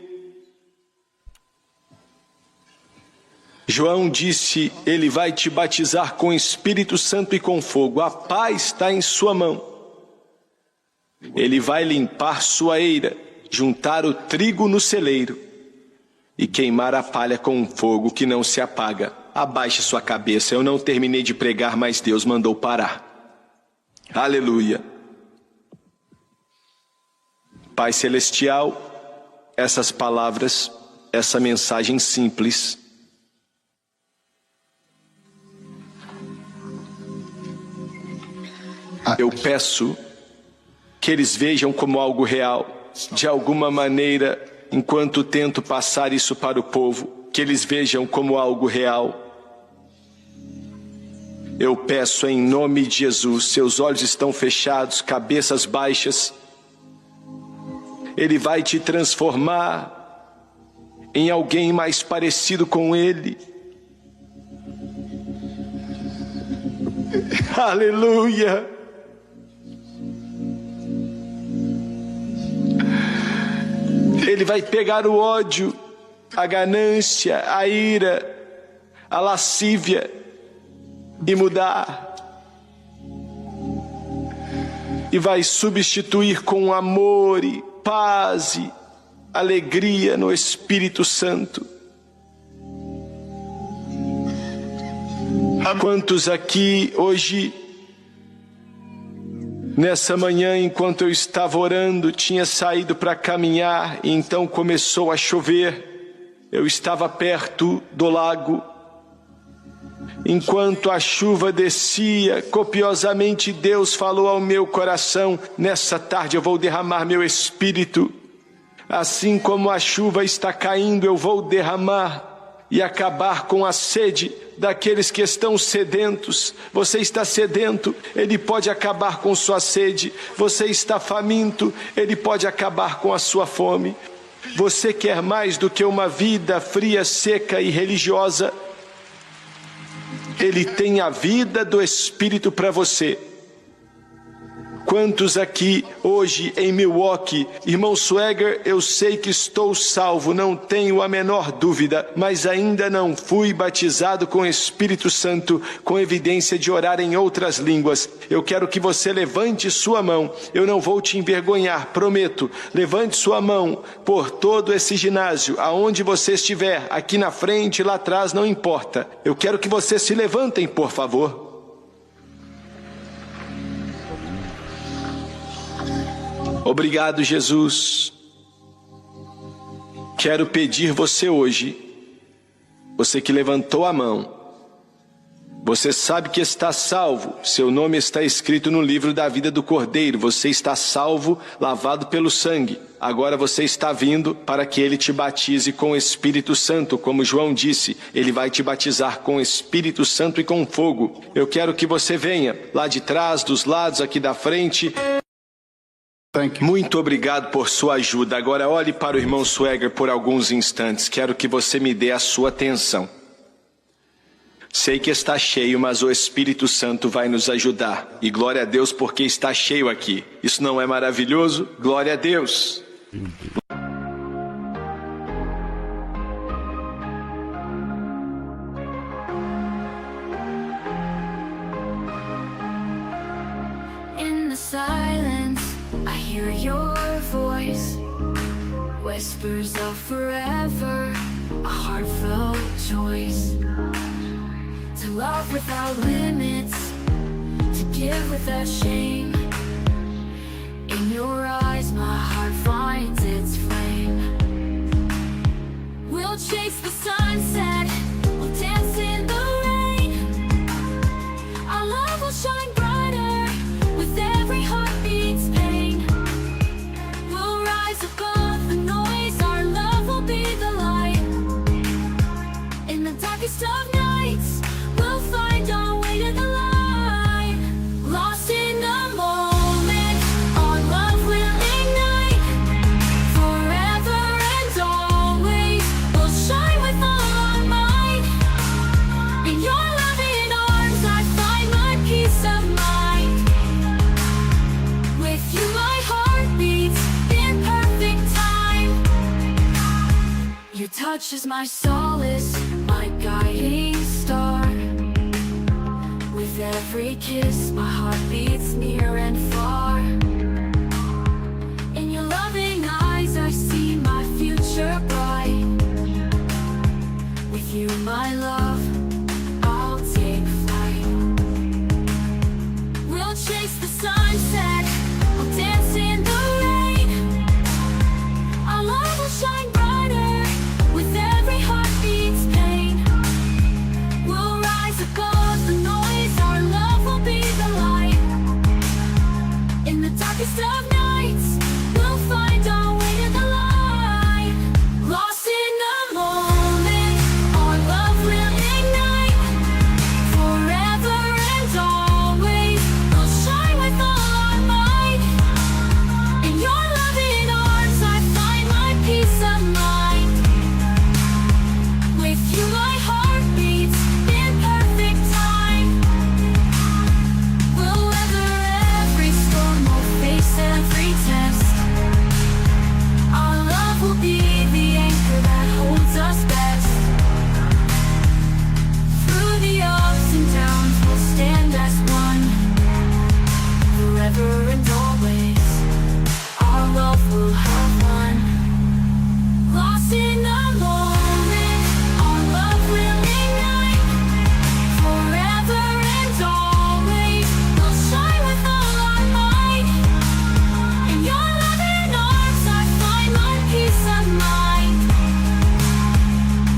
João disse: Ele vai te batizar com Espírito Santo e com fogo. A pá está em sua mão. Ele vai limpar sua eira, juntar o trigo no celeiro e queimar a palha com um fogo que não se apaga. Abaixe sua cabeça. Eu não terminei de pregar, mas Deus mandou parar. Aleluia. Pai Celestial, essas palavras, essa mensagem simples, eu peço que eles vejam como algo real, de alguma maneira, enquanto tento passar isso para o povo, que eles vejam como algo real. Eu peço em nome de Jesus, seus olhos estão fechados, cabeças baixas. Ele vai te transformar em alguém mais parecido com Ele. Aleluia! Ele vai pegar o ódio, a ganância, a ira, a lascívia e mudar. E vai substituir com amor e paz e alegria no Espírito Santo. Quantos aqui hoje, nessa manhã, enquanto eu estava orando, tinha saído para caminhar e então começou a chover. Eu estava perto do lago. Enquanto a chuva descia copiosamente, Deus falou ao meu coração: nessa tarde eu vou derramar meu espírito. Assim como a chuva está caindo, eu vou derramar e acabar com a sede daqueles que estão sedentos. Você está sedento, Ele pode acabar com sua sede. Você está faminto, Ele pode acabar com a sua fome. Você quer mais do que uma vida fria, seca e religiosa? Ele tem a vida do Espírito para você. Quantos aqui hoje em Milwaukee, irmão Swagger, eu sei que estou salvo, não tenho a menor dúvida, mas ainda não fui batizado com o Espírito Santo, com evidência de orar em outras línguas. Eu quero que você levante sua mão, eu não vou te envergonhar, prometo. Levante sua mão por todo esse ginásio, aonde você estiver, aqui na frente, lá atrás, não importa. Eu quero que vocês se levantem, por favor. Obrigado, Jesus. Quero pedir você hoje, você que levantou a mão, você sabe que está salvo, seu nome está escrito no livro da vida do Cordeiro, você está salvo, lavado pelo sangue. Agora você está vindo para que Ele te batize com o Espírito Santo, como João disse, Ele vai te batizar com o Espírito Santo e com fogo. Eu quero que você venha, lá de trás, dos lados, aqui da frente. Muito obrigado por sua ajuda. Agora olhe para o irmão Swagger por alguns instantes. Quero que você me dê a sua atenção. Sei que está cheio, mas o Espírito Santo vai nos ajudar. E glória a Deus porque está cheio aqui. Isso não é maravilhoso? Glória a Deus. In the silence, I hear your voice. Whispers of forever, a heartfelt choice. To love without limits, to give without shame. In your eyes my heart finds its flame. We'll chase the sunset, we'll dance in the rain. Our love will shine brighter with every heartbeat's pain. We'll rise above the noise, our love will be the light. In the darkest of nights, we'll find our way to the light. Lost in the moment, our love will ignite. Forever and always, we'll shine with all our might. In your loving arms, I find my peace of mind. With you my heart beats in perfect time. Your touch is my solace, my guiding star. With every kiss, my heart beats near and far. In your loving eyes, I see my future bright. With you, my love, I'll take flight. We'll chase the sunset, we'll dance in the rain. Our love will shine brighter with every heartbeat's pain. We'll rise above the noise, our love will be the light. In the darkest of nights, we'll find our way to the light. Lost in the moment, our love will ignite. Forever and always, we'll shine with all our might. In your loving arms, I find my peace of mind. With you, my heart beats in perfect time. We'll weather every storm, we'll face every test. Our love will be the anchor that holds us best. Through the ups and downs, we'll stand as one. Forever and always, our love will have won. Lost in the moment, our love will ignite. Forever and always, we'll shine with all our might. In your loving arms, I find my peace of mind.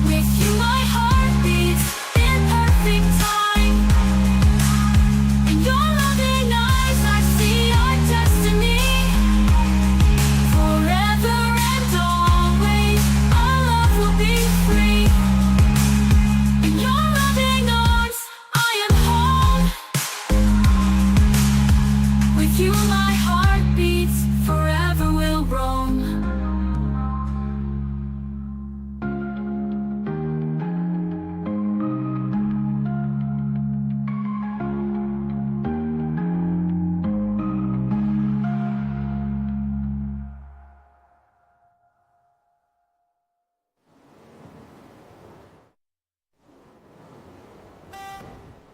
With you, my heart beats in perfect time. In your loving eyes, I see our destiny. Forever and always, our love will be free. In your loving arms, I am home. With you, my heart beats, forever will roam.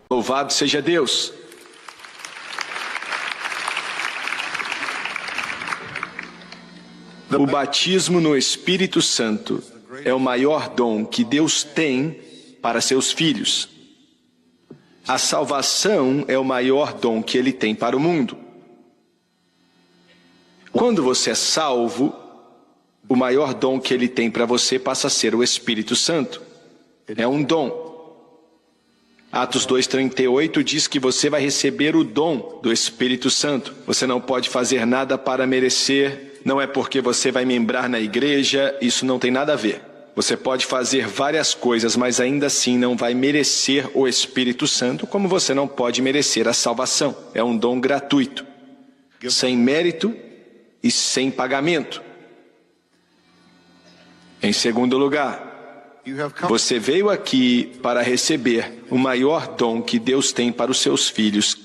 Louvado seja Deus. O batismo no Espírito Santo é o maior dom que Deus tem para seus filhos. A salvação é o maior dom que Ele tem para o mundo. Quando você é salvo, o maior dom que Ele tem para você passa a ser o Espírito Santo. É um dom. Atos 2:38 diz que você vai receber o dom do Espírito Santo. Você não pode fazer nada para merecer, não é porque você vai membrar na igreja, isso não tem nada a ver. Você pode fazer várias coisas, mas ainda assim não vai merecer o Espírito Santo, como você não pode merecer a salvação. É um dom gratuito, sem mérito e sem pagamento. Em segundo lugar, você veio aqui para receber o maior dom que Deus tem para os seus filhos.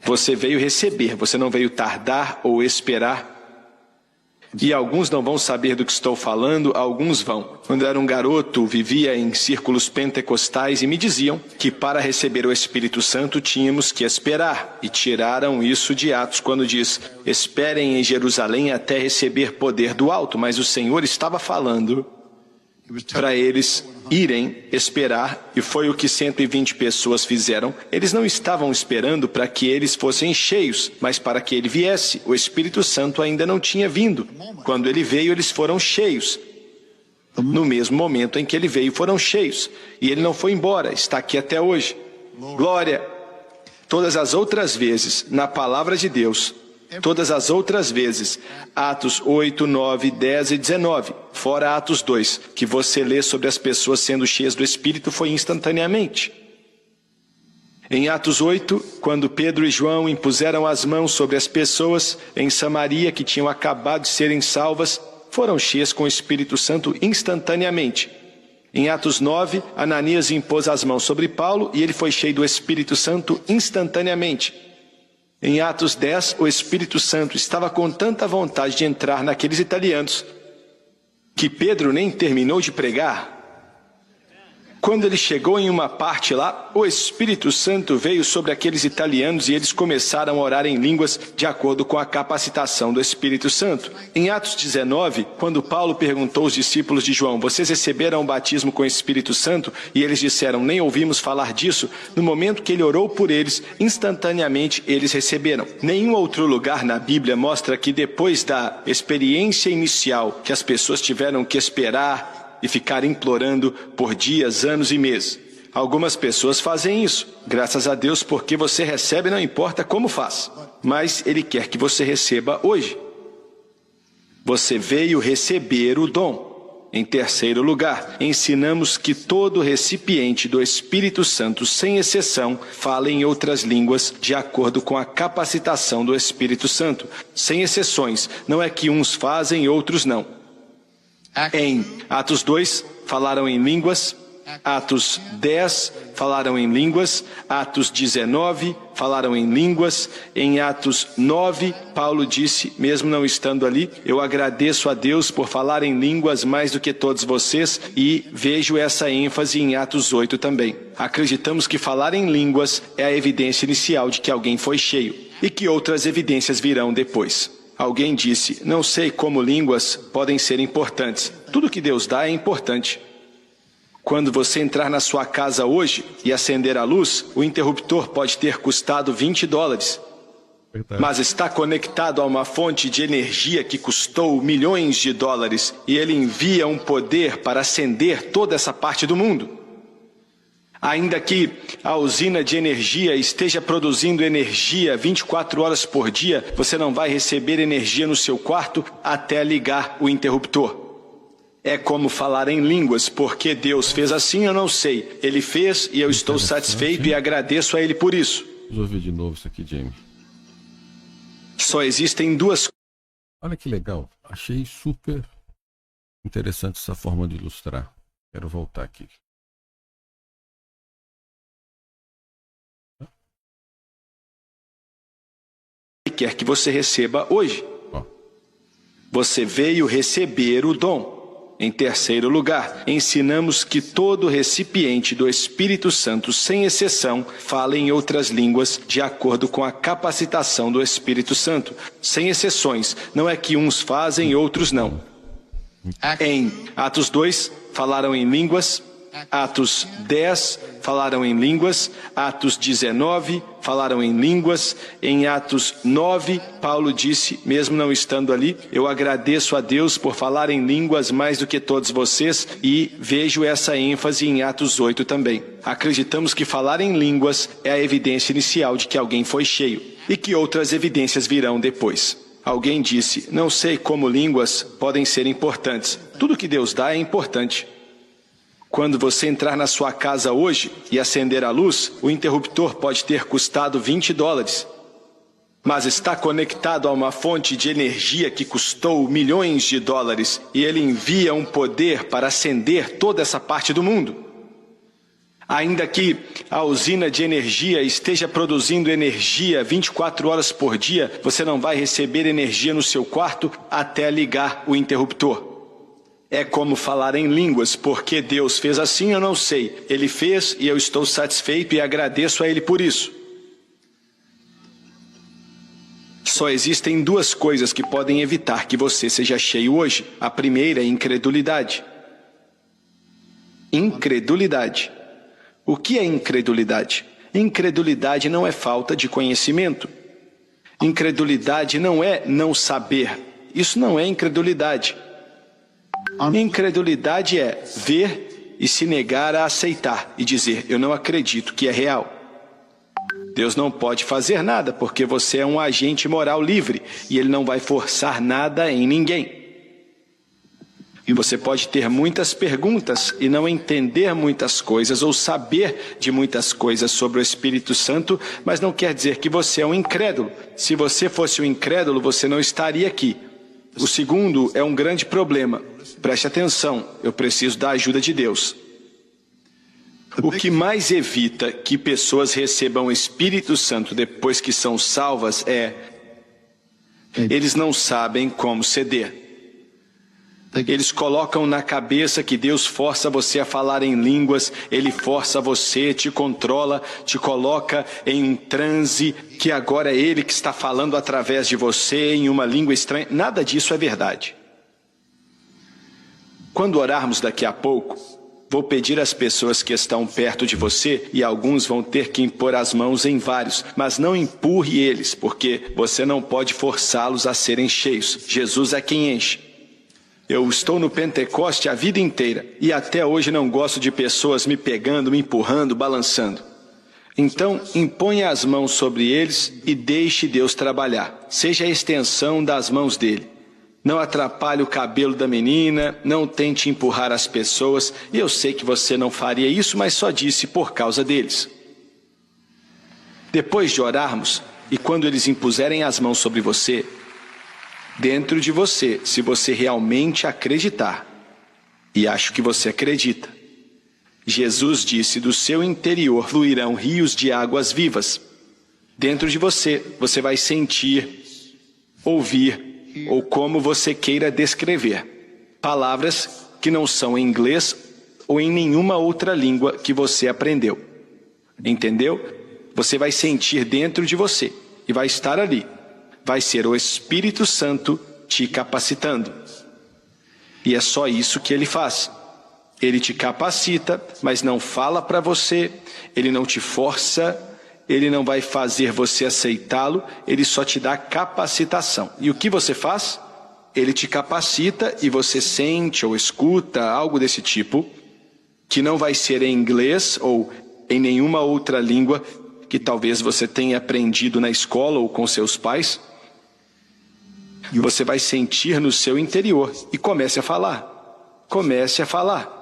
Você veio receber, você não veio tardar ou esperar. E alguns não vão saber do que estou falando, alguns vão. Quando era um garoto, vivia em círculos pentecostais e me diziam que para receber o Espírito Santo tínhamos que esperar. E tiraram isso de Atos quando diz: esperem em Jerusalém até receber poder do alto. Mas o Senhor estava falando para eles irem esperar, e foi o que 120 pessoas fizeram. Eles não estavam esperando para que eles fossem cheios, mas para que ele viesse. O Espírito Santo ainda não tinha vindo. Quando ele veio, eles foram cheios. No mesmo momento em que ele veio, foram cheios. E ele não foi embora, está aqui até hoje. Glória! Todas as outras vezes, na palavra de Deus, todas as outras vezes, Atos 8, 9, 10 e 19, fora Atos 2, que você lê sobre as pessoas sendo cheias do Espírito, foi instantaneamente. Em Atos 8, quando Pedro e João impuseram as mãos sobre as pessoas em Samaria que tinham acabado de serem salvas, foram cheias com o Espírito Santo instantaneamente. Em Atos 9, Ananias impôs as mãos sobre Paulo e ele foi cheio do Espírito Santo instantaneamente. Em Atos 10, o Espírito Santo estava com tanta vontade de entrar naqueles italianos que Pedro nem terminou de pregar. Quando ele chegou em uma parte lá, o Espírito Santo veio sobre aqueles italianos e eles começaram a orar em línguas de acordo com a capacitação do Espírito Santo. Em Atos 19, quando Paulo perguntou aos discípulos de João: vocês receberam o batismo com o Espírito Santo? E eles disseram: nem ouvimos falar disso. No momento que ele orou por eles, instantaneamente eles receberam. Nenhum outro lugar na Bíblia mostra que depois da experiência inicial que as pessoas tiveram que esperar e ficar implorando por dias, anos e meses. Algumas pessoas fazem isso, graças a Deus, porque você recebe, não importa como faz. Mas Ele quer que você receba hoje. Você veio receber o dom. Em terceiro lugar, ensinamos que todo recipiente do Espírito Santo, sem exceção, fala em outras línguas de acordo com a capacitação do Espírito Santo. Sem exceções, não é que uns fazem e outros não. Em Atos 2, falaram em línguas. Atos 10, falaram em línguas. Atos 19, falaram em línguas. Em Atos 9, Paulo disse, mesmo não estando ali: eu agradeço a Deus por falar em línguas mais do que todos vocês, e vejo essa ênfase em Atos 8 também. Acreditamos que falar em línguas é a evidência inicial de que alguém foi cheio, e que outras evidências virão depois. Alguém disse: não sei como línguas podem ser importantes. Tudo que Deus dá é importante. Quando você entrar na sua casa hoje e acender a luz, o interruptor pode ter custado $20. Mas está conectado a uma fonte de energia que custou milhões de dólares, e ele envia um poder para acender toda essa parte do mundo. Ainda que a usina de energia esteja produzindo energia 24 horas por dia, você não vai receber energia no seu quarto até ligar o interruptor. É como falar em línguas, porque Deus fez assim, eu não sei. Ele fez e eu estou satisfeito e agradeço a Ele por isso. Vou ouvir de novo isso aqui, Jamie. Só existem duas. Olha que legal. Achei super interessante essa forma de ilustrar. Quero voltar aqui. Quer que você receba hoje. Você veio receber o dom. Em terceiro lugar, ensinamos que todo recipiente do Espírito Santo, sem exceção, fala em outras línguas de acordo com a capacitação do Espírito Santo. Sem exceções, não é que uns fazem e outros não. Em Atos 2, falaram em línguas. Atos 10, falaram em línguas. Atos 19, falaram em línguas. Em Atos 9, Paulo disse, mesmo não estando ali: eu agradeço a Deus por falar em línguas mais do que todos vocês, e vejo essa ênfase em Atos 8 também. Acreditamos que falar em línguas é a evidência inicial de que alguém foi cheio, e que outras evidências virão depois. Alguém disse: não sei como línguas podem ser importantes. Tudo que Deus dá é importante. Quando você entrar na sua casa hoje e acender a luz, o interruptor pode ter custado $20. Mas está conectado a uma fonte de energia que custou milhões de dólares, e ele envia um poder para acender toda essa parte do mundo. Ainda que a usina de energia esteja produzindo energia 24 horas por dia, você não vai receber energia no seu quarto até ligar o interruptor. É como falar em línguas, porque Deus fez assim, eu não sei. Ele fez e eu estou satisfeito e agradeço a Ele por isso. Só existem duas coisas que podem evitar que você seja cheio hoje. A primeira é incredulidade. Incredulidade. O que é incredulidade? Incredulidade não é falta de conhecimento. Incredulidade não é não saber. Isso não é incredulidade. Incredulidade é ver e se negar a aceitar e dizer, eu não acredito que é real. Deus não pode fazer nada porque você é um agente moral livre e Ele não vai forçar nada em ninguém. E você pode ter muitas perguntas e não entender muitas coisas ou saber de muitas coisas sobre o Espírito Santo, mas não quer dizer que você é um incrédulo. Se você fosse um incrédulo, você não estaria aqui. O segundo é um grande problema. Preste atenção, eu preciso da ajuda de Deus. O que mais evita que pessoas recebam o Espírito Santo depois que são salvas é... eles não sabem como ceder. Eles colocam na cabeça que Deus força você a falar em línguas, Ele força você, te controla, te coloca em um transe, que agora é Ele que está falando através de você em uma língua estranha. Nada disso é verdade. Quando orarmos daqui a pouco, vou pedir às pessoas que estão perto de você, e alguns vão ter que impor as mãos em vários, mas não empurre eles, porque você não pode forçá-los a serem cheios. Jesus é quem enche. Eu estou no Pentecoste a vida inteira e até hoje não gosto de pessoas me pegando, me empurrando, balançando. Então, imponha as mãos sobre eles e deixe Deus trabalhar. Seja a extensão das mãos dele. Não atrapalhe o cabelo da menina, não tente empurrar as pessoas. E eu sei que você não faria isso, mas só disse por causa deles. Depois de orarmos, e quando eles impuserem as mãos sobre você, dentro de você, se você realmente acreditar, e acho que você acredita, Jesus disse, do seu interior fluirão rios de águas vivas. Dentro de você, você vai sentir, ouvir, ou como você queira descrever, palavras que não são em inglês ou em nenhuma outra língua que você aprendeu. Entendeu? Você vai sentir dentro de você e vai estar ali. Vai ser o Espírito Santo te capacitando. E é só isso que Ele faz. Ele te capacita, mas não fala para você, Ele não te força, Ele não vai fazer você aceitá-lo, Ele só te dá capacitação. E o que você faz? Ele te capacita e você sente ou escuta algo desse tipo, que não vai ser em inglês ou em nenhuma outra língua que talvez você tenha aprendido na escola ou com seus pais. E você vai sentir no seu interior e comece a falar. Comece a falar.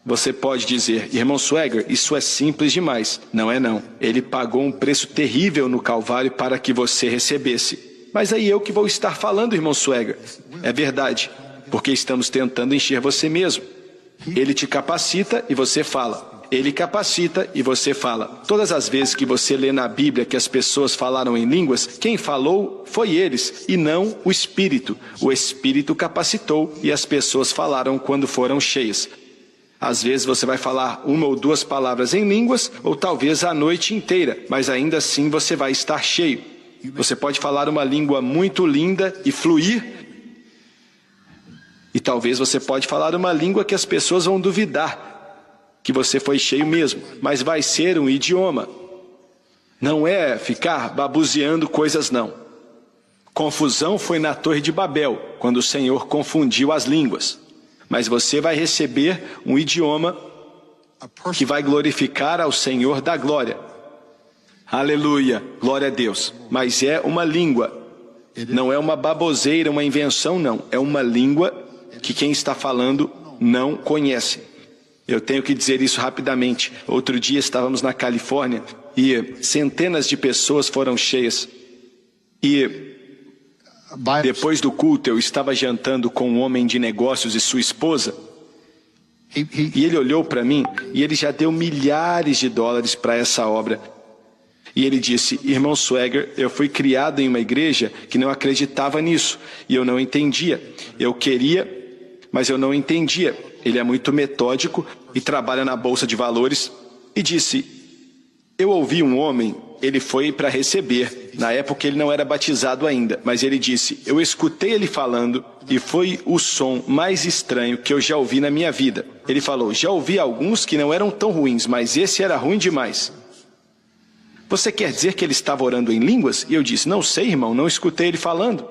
Você pode dizer, irmão Swagger, isso é simples demais. Não é não. Ele pagou um preço terrível no Calvário para que você recebesse. Mas aí eu que vou estar falando, irmão Swagger. É verdade, porque estamos tentando encher você mesmo. Ele te capacita e você fala. Ele capacita e você fala. Todas as vezes que você lê na Bíblia que as pessoas falaram em línguas, quem falou foi eles, e não o Espírito. O Espírito capacitou e as pessoas falaram quando foram cheias. Às vezes você vai falar uma ou duas palavras em línguas, ou talvez a noite inteira, mas ainda assim você vai estar cheio. Você pode falar uma língua muito linda e fluir, e talvez você pode falar uma língua que as pessoas vão duvidar que você foi cheio mesmo, mas vai ser um idioma. Não é ficar babuzeando coisas não. Confusão foi na Torre de Babel, quando o Senhor confundiu as línguas. Mas você vai receber um idioma que vai glorificar ao Senhor da glória. Aleluia, glória a Deus. Mas é uma língua, não é uma baboseira, uma invenção não. É uma língua que quem está falando não conhece. Eu tenho que dizer isso rapidamente. Outro dia estávamos na Califórnia e centenas de pessoas foram cheias. E depois do culto eu estava jantando com um homem de negócios e sua esposa. E ele olhou para mim e ele já deu milhares de dólares para essa obra. E ele disse: irmão Swagger, eu fui criado em uma igreja que não acreditava nisso. E eu não entendia. Eu queria, mas eu não entendia. Ele é muito metódico e trabalha na Bolsa de Valores. E disse: eu ouvi um homem, ele foi para receber. Na época ele não era batizado ainda. Mas ele disse: eu escutei ele falando e foi o som mais estranho que eu já ouvi na minha vida. Ele falou: já ouvi alguns que não eram tão ruins, mas esse era ruim demais. Você quer dizer que ele estava orando em línguas? E eu disse: não sei, irmão, não escutei ele falando.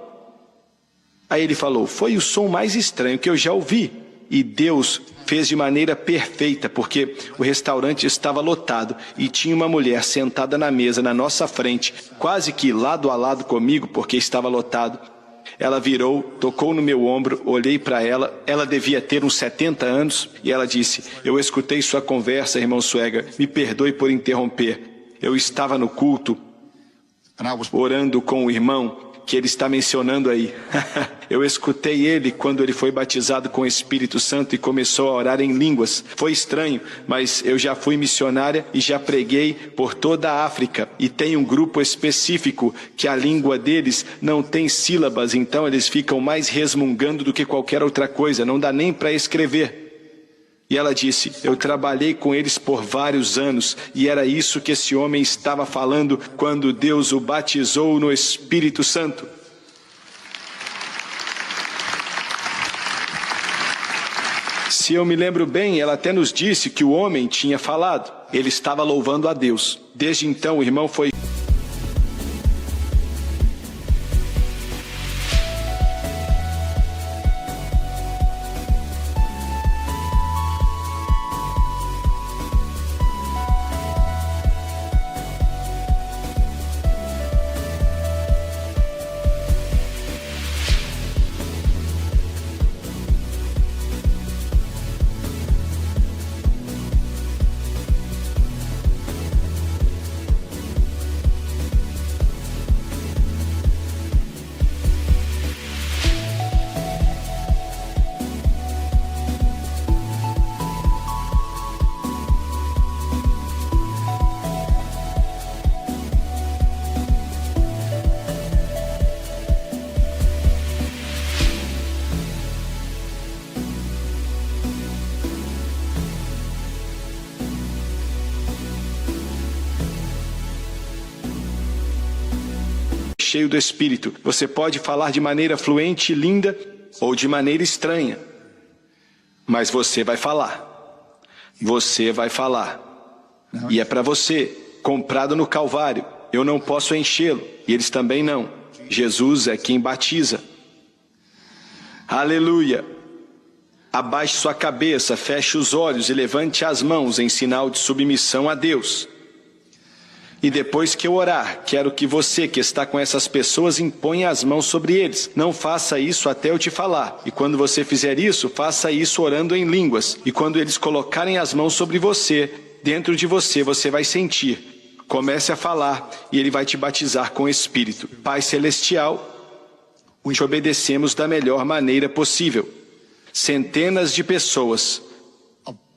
Aí ele falou: foi o som mais estranho que eu já ouvi. E Deus fez de maneira perfeita, porque o restaurante estava lotado e tinha uma mulher sentada na mesa na nossa frente, quase que lado a lado comigo, porque estava lotado. Ela virou, tocou no meu ombro, olhei para ela, ela devia ter uns 70 anos, e ela disse: eu escutei sua conversa, irmão Swagger, me perdoe por interromper. Eu estava no culto, orando com o irmão que ele está mencionando aí. Eu escutei ele quando ele foi batizado com o Espírito Santo e começou a orar em línguas. Foi estranho, mas eu já fui missionária e já preguei por toda a África. E tem um grupo específico que a língua deles não tem sílabas, então eles ficam mais resmungando do que qualquer outra coisa, não dá nem para escrever. E ela disse: eu trabalhei com eles por vários anos, e era isso que esse homem estava falando quando Deus o batizou no Espírito Santo. Se eu me lembro bem, ela até nos disse que o homem tinha falado. Ele estava louvando a Deus. Desde então, o irmão foi cheio do Espírito. Você pode falar de maneira fluente e linda ou de maneira estranha. Mas você vai falar. Você vai falar. E é para você, comprado no Calvário. Eu não posso enchê-lo, e eles também não. Jesus é quem batiza. Aleluia! Abaixe sua cabeça, feche os olhos e levante as mãos em sinal de submissão a Deus. E depois que eu orar, quero que você que está com essas pessoas imponha as mãos sobre eles. Não faça isso até eu te falar. E quando você fizer isso, faça isso orando em línguas. E quando eles colocarem as mãos sobre você, dentro de você, você vai sentir. Comece a falar e ele vai te batizar com o Espírito. Pai Celestial, te obedecemos da melhor maneira possível. Centenas de pessoas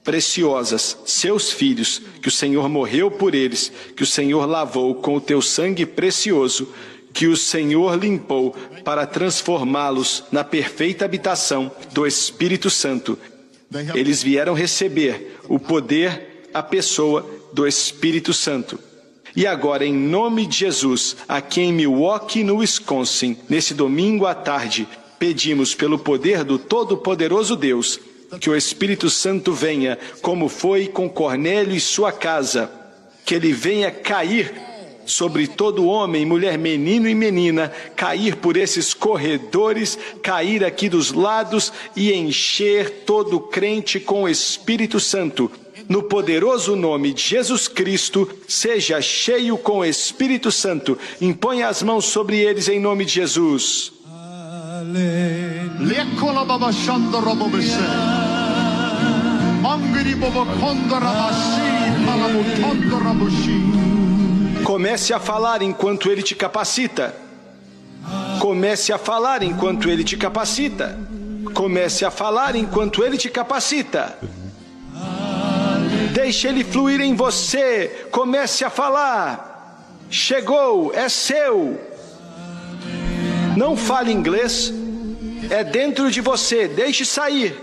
preciosas, seus filhos, que o Senhor morreu por eles, que o Senhor lavou com o teu sangue precioso, que o Senhor limpou para transformá-los na perfeita habitação do Espírito Santo. Eles vieram receber o poder, a pessoa do Espírito Santo. E agora, em nome de Jesus, aqui em Milwaukee, no Wisconsin, nesse domingo à tarde, pedimos pelo poder do Todo-Poderoso Deus, que o Espírito Santo venha, como foi com Cornélio e sua casa, que ele venha cair sobre todo homem, mulher, menino e menina, cair por esses corredores, cair aqui dos lados e encher todo crente com o Espírito Santo. No poderoso nome de Jesus Cristo, seja cheio com o Espírito Santo. Imponha as mãos sobre eles em nome de Jesus. Comece a falar enquanto ele te capacita. Comece a falar enquanto ele te capacita. Comece a falar enquanto ele te capacita. Deixe ele fluir em você. Comece a falar. Chegou, é seu. Não fale inglês. É dentro de você. Deixe sair.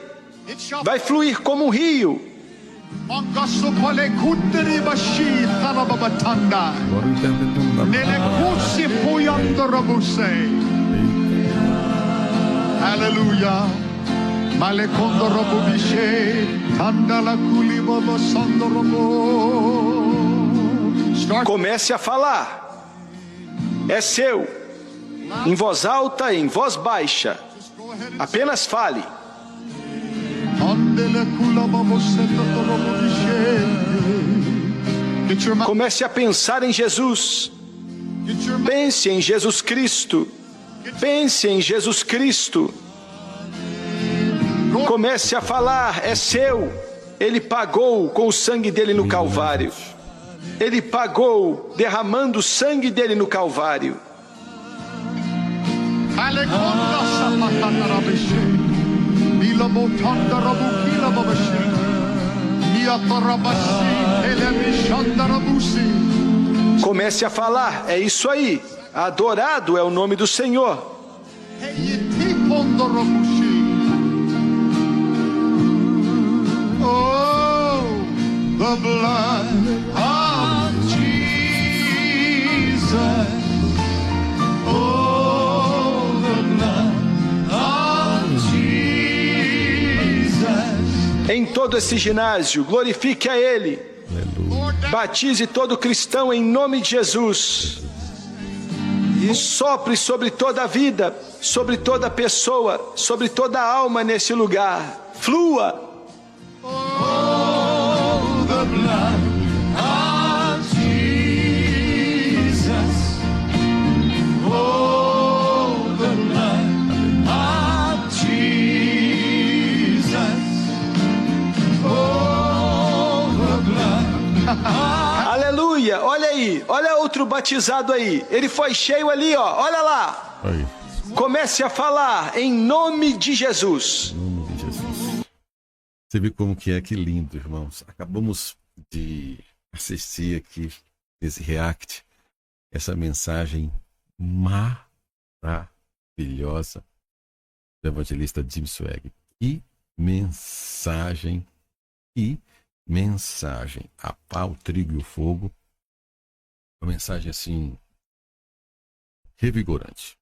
Vai fluir como um rio. Agora o Aleluia. Malekondo robo bishe, tandala kuli bobo sondo robo. Comece a falar. É seu. Em voz alta, em voz baixa. Apenas fale. Comece a pensar em Jesus. Pense em Jesus Cristo. Pense em Jesus Cristo. Comece a falar, é seu. Ele pagou com o sangue dele no Calvário. Ele pagou derramando o sangue dele no Calvário. Comece a falar, é isso aí. Adorado é o nome do Senhor. Oh, the blood of Jesus. Oh, the blood of Jesus. Em todo esse ginásio, glorifique a Ele. Batize todo cristão em nome de Jesus. Sopre sobre toda a vida, sobre toda pessoa, sobre toda alma nesse lugar. Flua. Oh, the blood of Jesus. Oh, the blood of Jesus. Oh, the blood of Aleluia, olha aí, olha outro batizado aí. Ele foi cheio ali, ó, olha lá. Aí. Comece a falar em nome de Jesus. Em nome de Jesus. Você vê como que é, que lindo, irmãos. Acabamos de assistir aqui nesse react essa mensagem maravilhosa do evangelista Jim Swag. Que mensagem, que mensagem. A pá, o trigo e o fogo. Uma mensagem assim revigorante.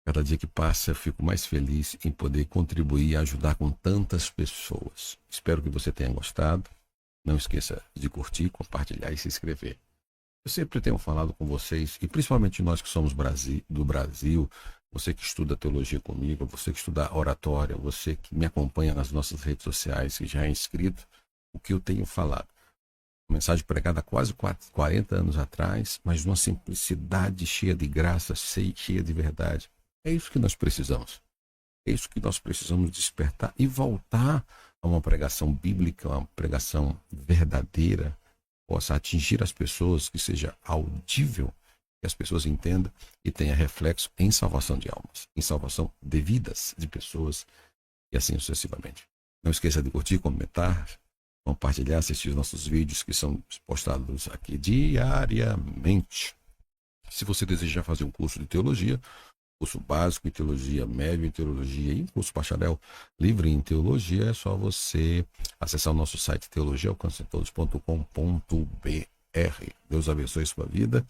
Cada dia que passa, eu fico mais feliz em poder contribuir e ajudar com tantas pessoas. Espero que você tenha gostado. Não esqueça de curtir, compartilhar e se inscrever. Eu sempre tenho falado com vocês, e principalmente nós que somos do Brasil, você que estuda teologia comigo, você que estuda oratória, você que me acompanha nas nossas redes sociais, que já é inscrito, o que eu tenho falado. Uma mensagem pregada há quase 40 anos atrás, mas numa simplicidade cheia de graça, cheia de verdade. É isso que nós precisamos. É isso que nós precisamos despertar e voltar a uma pregação bíblica, uma pregação verdadeira, possa atingir as pessoas, que seja audível, que as pessoas entendam e tenha reflexo em salvação de almas, em salvação de vidas de pessoas e assim sucessivamente. Não esqueça de curtir, comentar, compartilhar, assistir os nossos vídeos que são postados aqui diariamente. Se você desejar fazer um curso de teologia, curso básico em teologia, médio em teologia e um curso bacharel livre em teologia, é só você acessar o nosso site teologiaalcancetodos.com.br. Deus abençoe sua vida.